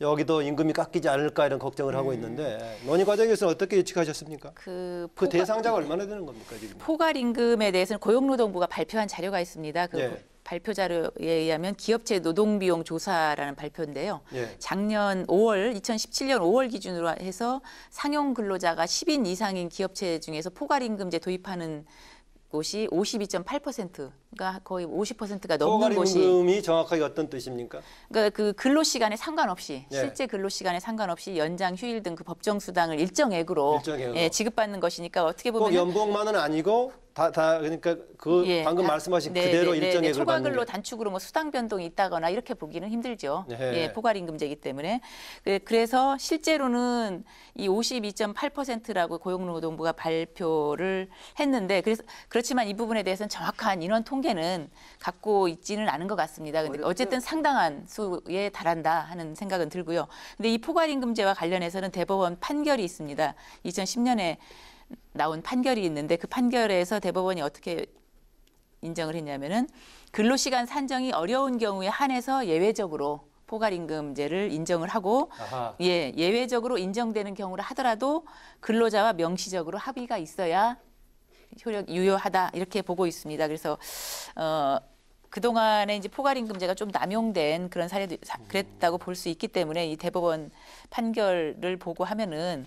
여기도 임금이 깎이지 않을까 이런 걱정을 하고 있는데 논의 과정에서는 어떻게 예측하셨습니까? 그 대상자가 얼마나 되는 겁니까 지금? 포괄 임금에 대해서는 고용노동부가 발표한 자료가 있습니다. 그 발표 자료에 의하면 기업체 노동비용 조사라는 발표인데요. 작년 5월, 2017년 5월 기준으로 해서 상용 근로자가 10인 이상인 기업체 중에서 포괄 임금제 도입하는 곳이 52.8%가 거의 50%가 넘는 곳이. 포괄임금이 정확하게 어떤 뜻입니까? 그러니까 그 근로시간에 상관없이 실제 근로시간에 상관없이 연장, 휴일 등 그 법정 수당을 일정액으로 지급받는 것이니까 어떻게 보면 꼭 연봉만은 아니고 다 그러니까 방금 말씀하신 그대로 일정액을 초과근로 단축으로 뭐 수당 변동이 있다거나 이렇게 보기는 힘들죠. 포괄임금제이기 때문에. 그래서 실제로는 이 52.8%라고 고용노동부가 발표를 했는데 그렇지만 이 부분에 대해서는 정확한 인원 통계는 갖고 있지는 않은 것 같습니다. 근데 어쨌든 상당한 수에 달한다 하는 생각은 들고요. 근데 이 포괄임금제와 관련해서는 대법원 판결이 있습니다. 2010년에 나온 판결이 있는데 그 판결에서 대법원이 어떻게 인정을 했냐면은 근로시간 산정이 어려운 경우에 한해서 예외적으로 포괄임금제를 인정을 하고 예외적으로 인정되는 경우를 하더라도 근로자와 명시적으로 합의가 있어야 유효하다 이렇게 보고 있습니다. 그래서 그동안에 이제 포괄임금제가 좀 남용된 그런 사례도 그랬다고 볼 수 있기 때문에 이 대법원 판결을 보고 하면은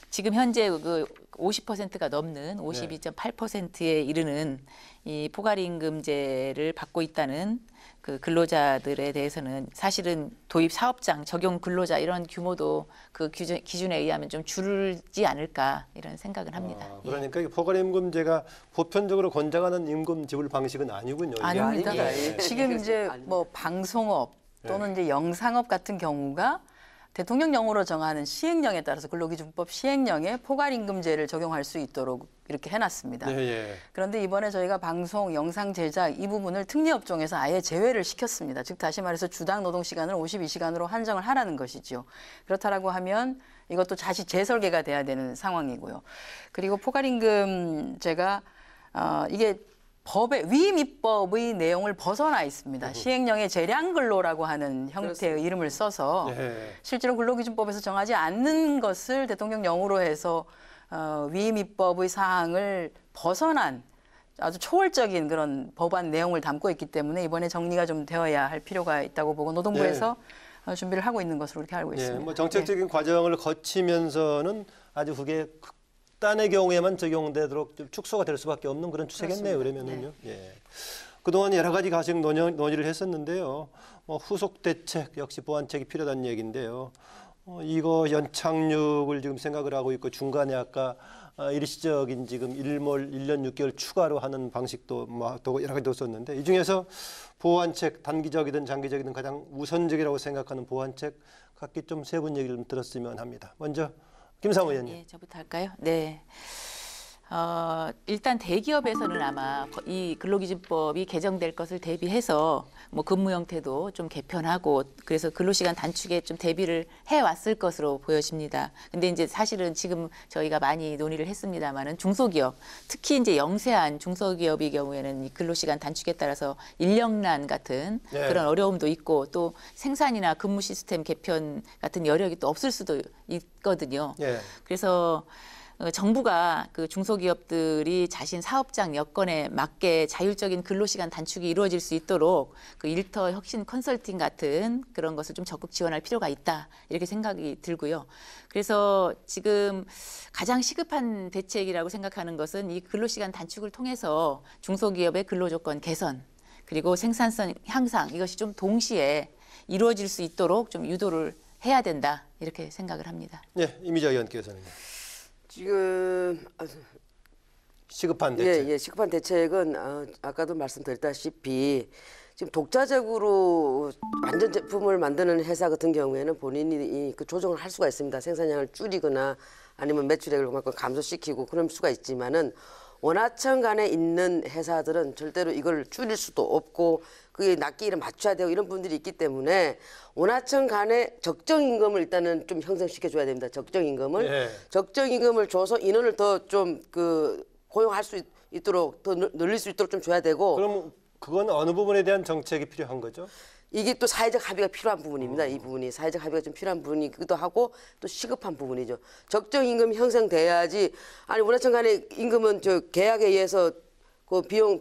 지금 현재 그 50%가 넘는 52.8%에 이르는 이 포괄임금제를 받고 있다는 그 근로자들에 대해서는 사실은 도입 사업장, 적용 근로자 이런 규모도 그 기준에 의하면 좀 줄지 않을까 이런 생각은 합니다. 그러니까 포괄임금제가 보편적으로 권장하는 임금 지불 방식은 아니군요. 아닙니다. 지금 이제 뭐 방송업 또는 이제 영상업 같은 경우가 대통령령으로 정하는 시행령에 따라서 근로기준법 시행령에 포괄임금제를 적용할 수 있도록 이렇게 해놨습니다. 그런데 이번에 저희가 방송, 영상 제작 이 부분을 특례업종에서 아예 제외를 시켰습니다. 즉 다시 말해서 주당 노동시간을 52시간으로 한정을 하라는 것이죠. 그렇다라고 하면 이것도 다시 재설계가 돼야 되는 상황이고요. 그리고 포괄임금제가 이게 법의 위임 입법의 내용을 벗어나 있습니다. 시행령의 재량 근로라고 하는 형태의 이름을 써서 실제로 근로기준법에서 정하지 않는 것을 대통령령으로 해서 위임 입법의 사항을 벗어난 아주 초월적인 그런 법안 내용을 담고 있기 때문에 이번에 정리가 좀 되어야 할 필요가 있다고 보고 노동부에서 준비를 하고 있는 것으로 이렇게 알고 있습니다. 뭐 정책적인 과정을 거치면서는 아주 그게 극단의 경우에만 적용되도록 좀 축소가 될 수밖에 없는 그런 추세겠네요. 그러면은요. 그동안 여러 가지 가정 논의를 했었는데요. 후속 대책 역시 보완책이 필요하다는 얘기인데요. 이거 연착륙을 지금 생각을 하고 있고 중간에 아까 일시적인 지금 1년 6개월 추가로 하는 방식도 여러 가지 뒀었는데 이 중에서 보완책 단기적이든 장기적이든 가장 우선적이라고 생각하는 보완책 각기 좀 세 분 얘기를 좀 들었으면 합니다. 먼저 김상우 의원님. 예, 저부터 할까요? 네. 일단 대기업에서는 아마 이 근로기준법이 개정될 것을 대비해서 뭐 근무 형태도 좀 개편하고 그래서 근로시간 단축에 좀 대비를 해왔을 것으로 보여집니다. 근데 이제 사실은 지금 저희가 많이 논의를 했습니다만은 중소기업, 특히 이제 영세한 중소기업의 경우에는 이 근로시간 단축에 따라서 인력난 같은 그런 어려움도 있고 또 생산이나 근무 시스템 개편 같은 여력이 또 없을 수도 있거든요. 그래서 정부가 그 중소기업들이 자신 사업장 여건에 맞게 자율적인 근로시간 단축이 이루어질 수 있도록 그 일터 혁신 컨설팅 같은 그런 것을 좀 적극 지원할 필요가 있다 이렇게 생각이 들고요. 그래서 지금 가장 시급한 대책이라고 생각하는 것은 이 근로시간 단축을 통해서 중소기업의 근로조건 개선 그리고 생산성 향상 이것이 좀 동시에 이루어질 수 있도록 좀 유도를 해야 된다 이렇게 생각을 합니다. 네, 이미자 의원께서는요. 지금 시급한 대책. 시급한 대책은 아까도 말씀드렸다시피 지금 독자적으로 완전 제품을 만드는 회사 같은 경우에는 본인이 그 조정을 할 수가 있습니다. 생산량을 줄이거나 아니면 매출액을 그만큼 감소시키고 그럴 수가 있지만은 원하청 간에 있는 회사들은 절대로 이걸 줄일 수도 없고 그게 낫기를 맞춰야 되고 이런 분들이 있기 때문에 원하청 간에 적정 임금을 일단은 좀 형성시켜 줘야 됩니다. 적정 임금을 적정 임금을 줘서 인원을 더 좀 고용할 수 있도록 더 늘릴 수 있도록 좀 줘야 되고. 그럼 그건 어느 부분에 대한 정책이 필요한 거죠? 이게 또 사회적 합의가 필요한 부분입니다. 이 부분이 사회적 합의가 좀 필요한 부분이기도 하고 또 시급한 부분이죠. 적정 임금 형성돼야지. 아니 원하청 간의 임금은 저 계약에 의해서 그 비용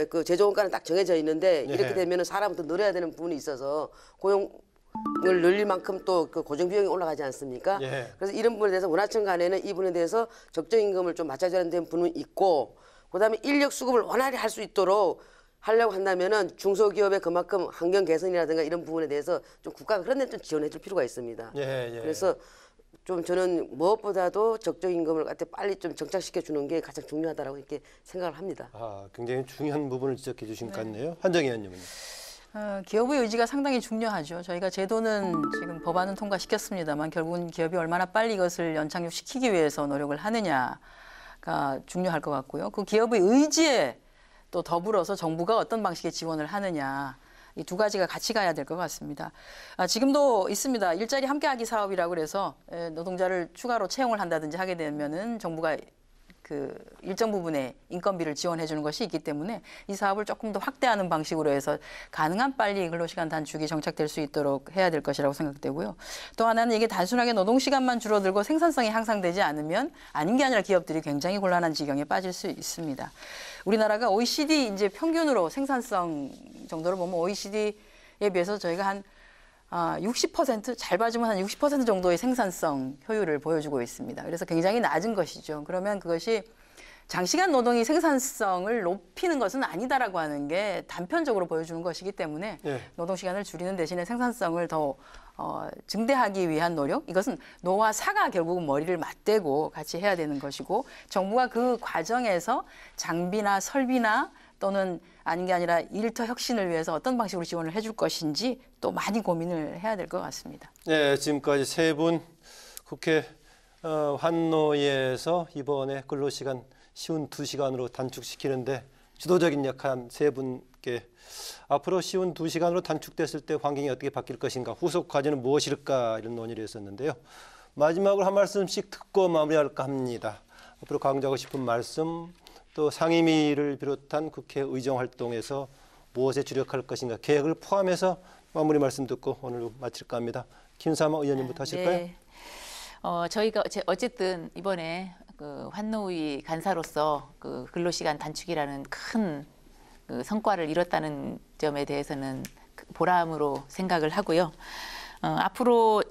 그 제조원가는 딱 정해져 있는데 이렇게 되면은 사람부터 늘어야 되는 부분이 있어서 고용을 늘릴 만큼 또 그 고정 비용이 올라가지 않습니까? 그래서 이런 부분에 대해서 원하청 간에는 이 부분에 대해서 적정 임금을 좀 맞춰줘야 되는 부분이 있고 그다음에 인력 수급을 원활히 할 수 있도록 하려고 한다면은 중소기업의 그만큼 환경 개선이라든가 이런 부분에 대해서 좀 국가가 그런 데 좀 지원해 줄 필요가 있습니다. 그래서 좀 저는 무엇보다도 적정 임금을 갖다 빨리 좀 정착시켜 주는 게 가장 중요하다라고 이렇게 생각을 합니다. 굉장히 중요한 부분을 지적해 주신 것 같네요. 한정희 의원님은요. 기업의 의지가 상당히 중요하죠. 저희가 제도는 지금 법안은 통과시켰습니다만 결국은 기업이 얼마나 빨리 이것을 연착륙시키기 위해서 노력을 하느냐가 중요할 것 같고요. 그 기업의 의지에 또 더불어서 정부가 어떤 방식의 지원을 하느냐 이 두 가지가 같이 가야 될 것 같습니다. 지금도 있습니다. 일자리 함께하기 사업이라고 그래서 노동자를 추가로 채용을 한다든지 하게 되면은 정부가 그 일정 부분의 인건비를 지원해 주는 것이 있기 때문에 이 사업을 조금 더 확대하는 방식으로 해서 가능한 빨리 근로시간 단축이 정착될 수 있도록 해야 될 것이라고 생각되고요. 또 하나는 이게 단순하게 노동시간만 줄어들고 생산성이 향상되지 않으면 아닌 게 아니라 기업들이 굉장히 곤란한 지경에 빠질 수 있습니다. 우리나라가 OECD 이제 평균으로 생산성 정도를 보면 OECD에 비해서 저희가 한 60% 잘 봐주면 한 60% 정도의 생산성 효율을 보여주고 있습니다. 그래서 굉장히 낮은 것이죠. 그러면 그것이 장시간 노동이 생산성을 높이는 것은 아니다라고 하는 게 단편적으로 보여주는 것이기 때문에 노동 시간을 줄이는 대신에 생산성을 더 증대하기 위한 노력, 이것은 노와 사가 결국은 머리를 맞대고 같이 해야 되는 것이고 정부가 그 과정에서 장비나 설비나 또는 아닌 게 아니라 일터 혁신을 위해서 어떤 방식으로 지원을 해줄 것인지 또 많이 고민을 해야 될 것 같습니다. 네, 지금까지 세 분 국회 환노위에서 이번에 근로시간 쉬운 2시간으로 단축시키는데 주도적인 역할한 세 분께 앞으로 쉬운 2시간으로 단축됐을 때 환경이 어떻게 바뀔 것인가, 후속 과제는 무엇일까 이런 논의를 했었는데요. 마지막으로 한 말씀씩 듣고 마무리할까 합니다. 앞으로 강조하고 싶은 말씀 또 상임위를 비롯한 국회 의정 활동에서 무엇에 주력할 것인가 계획을 포함해서 마무리 말씀 듣고 오늘 마칠까 합니다. 김삼아 의원님부터 하실까요? 네. 저희가 어쨌든 이번에 그 환노위 간사로서 그 근로시간 단축이라는 큰 그 성과를 이뤘다는 점에 대해서는 보람으로 생각을 하고요. 앞으로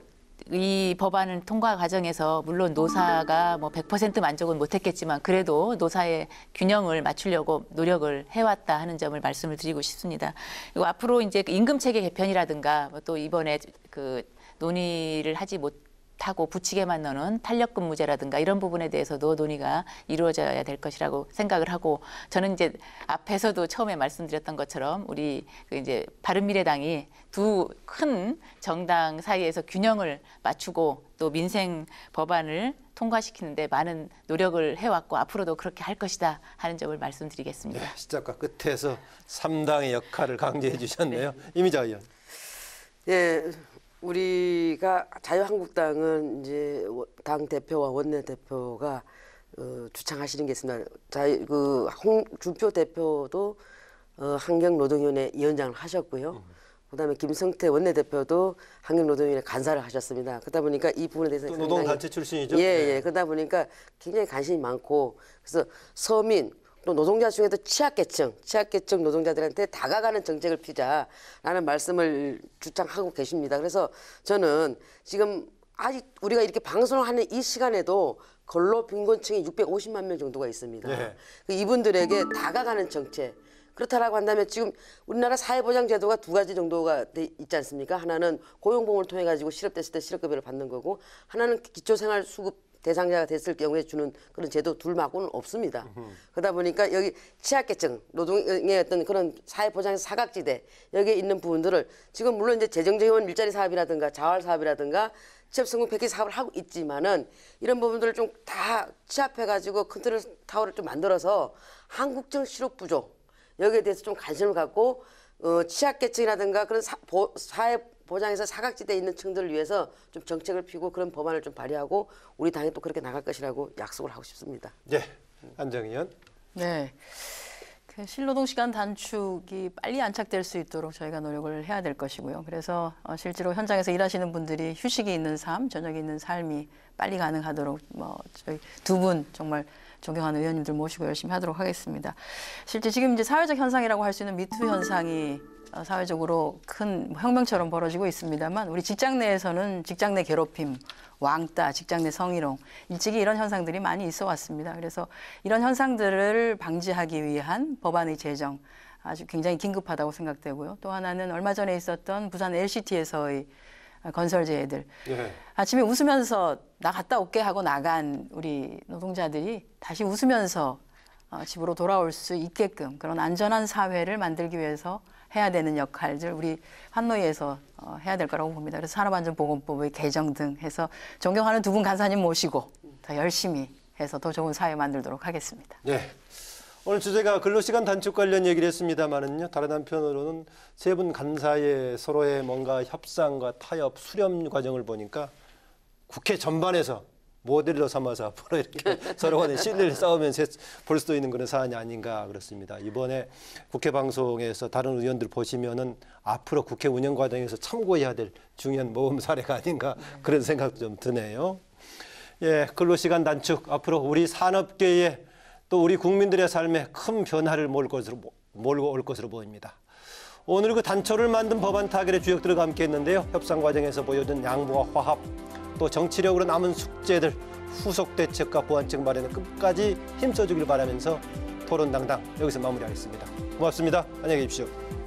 이 법안을 통과 과정에서 물론 노사가 뭐 100% 만족은 못했겠지만 그래도 노사의 균형을 맞추려고 노력을 해왔다 하는 점을 말씀을 드리고 싶습니다. 그리고 앞으로 이제 임금 체계 개편이라든가 또 이번에 그 논의를 하지 못하고 부치게만 넣는 탄력 근무제라든가 이런 부분에 대해서도 논의가 이루어져야 될 것이라고 생각을 하고 저는 이제 앞에서도 처음에 말씀드렸던 것처럼 우리 그 이제 바른미래당이 두 큰 정당 사이에서 균형을 맞추고 또 민생 법안을 통과시키는데 많은 노력을 해왔고 앞으로도 그렇게 할 것이다 하는 점을 말씀드리겠습니다. 네, 시작과 끝에서 3당의 역할을 강조해 주셨네요. 이미자 의원. 예, 우리가 자유한국당은 이제 당 대표와 원내 대표가 주창하시는 게 있습니다. 홍준표 대표도 환경노동위원회 위원장을 하셨고요. 그다음에 김성태 원내대표도 환경노동위원회 간사를 하셨습니다. 그러다 보니까 이 부분에 대해서 노동단체 출신이죠? 예. 그러다 보니까 굉장히 관심이 많고 그래서 서민 또 노동자 중에도 취약계층 노동자들한테 다가가는 정책을 피자라는 말씀을 주창하고 계십니다. 그래서 저는 지금 아직 우리가 이렇게 방송을 하는 이 시간에도 근로빈곤층이 650만 명 정도가 있습니다. 네. 이분들에게 다가가는 정책 그렇다라고 한다면 지금 우리나라 사회보장제도가 두 가지 정도가 있지 않습니까? 하나는 고용보험을 통해 가지고 실업됐을 때 실업급여를 받는 거고 하나는 기초생활수급 대상자가 됐을 경우에 주는 그런 제도 둘 말고는 없습니다. 그러다 보니까 여기 취약계층, 노동의 어떤 그런 사회보장의 사각지대 여기에 있는 부분들을 지금 물론 이제 재정지원 일자리 사업이라든가 자활 사업이라든가 취업성공 패키지 사업을 하고 있지만은 이런 부분들을 좀 다 취합해가지고 컨트롤 타워를 좀 만들어서 한국적 실업부족 여기에 대해서 좀 관심을 갖고 취약계층이라든가 그런 사회 보장에서 사각지대에 있는 층들을 위해서 좀 정책을 피고 그런 법안을 좀 발의하고 우리 당이 또 그렇게 나갈 것이라고 약속을 하고 싶습니다. 네, 안정 의원. 네. 실노동시간 단축이 빨리 안착될 수 있도록 저희가 노력을 해야 될 것이고요. 그래서 실제로 현장에서 일하시는 분들이 휴식이 있는 삶, 저녁이 있는 삶이 빨리 가능하도록 저희 두 분 정말 존경하는 의원님들 모시고 열심히 하도록 하겠습니다. 실제 지금 이제 사회적 현상이라고 할 수 있는 미투 현상이 사회적으로 큰 혁명처럼 벌어지고 있습니다만 우리 직장 내에서는 직장 내 괴롭힘, 왕따, 직장 내 성희롱, 일찍이 이런 현상들이 많이 있어 왔습니다. 그래서 이런 현상들을 방지하기 위한 법안의 제정 아주 굉장히 긴급하다고 생각되고요. 또 하나는 얼마 전에 있었던 부산 LCT에서의 건설제애들. 네. 아침에 웃으면서 나 갔다 올게 하고 나간 우리 노동자들이 다시 웃으면서 집으로 돌아올 수 있게끔 그런 안전한 사회를 만들기 위해서 해야 되는 역할들 우리 환노위에서 해야 될 거라고 봅니다. 그래서 산업안전보건법의 개정 등 해서 존경하는 두 분 간사님 모시고 더 열심히 해서 더 좋은 사회 만들도록 하겠습니다. 네. 오늘 주제가 근로시간 단축 관련 얘기를 했습니다만은요. 다른 한편으로는 세 분 간사의 서로의 뭔가 협상과 타협, 수렴 과정을 보니까 국회 전반에서 모델로 삼아서 앞으로 이렇게 서로 간에 신뢰를 쌓으면서 볼 수도 있는 그런 사안이 아닌가 그렇습니다. 이번에 국회 방송에서 다른 의원들 보시면은 앞으로 국회 운영 과정에서 참고해야 될 중요한 모범 사례가 아닌가 그런 생각도 좀 드네요. 예, 근로시간 단축 앞으로 우리 산업계에 또 우리 국민들의 삶에 큰 변화를 몰고 올 것으로 보입니다. 오늘 그 단초를 만든 법안 타결의 주역들과 함께했는데요. 협상 과정에서 보여준 양보와 화합, 또 정치력으로 남은 숙제들, 후속 대책과 보완책 마련에 끝까지 힘써주길 바라면서 토론 당당 여기서 마무리하겠습니다. 고맙습니다. 안녕히 계십시오.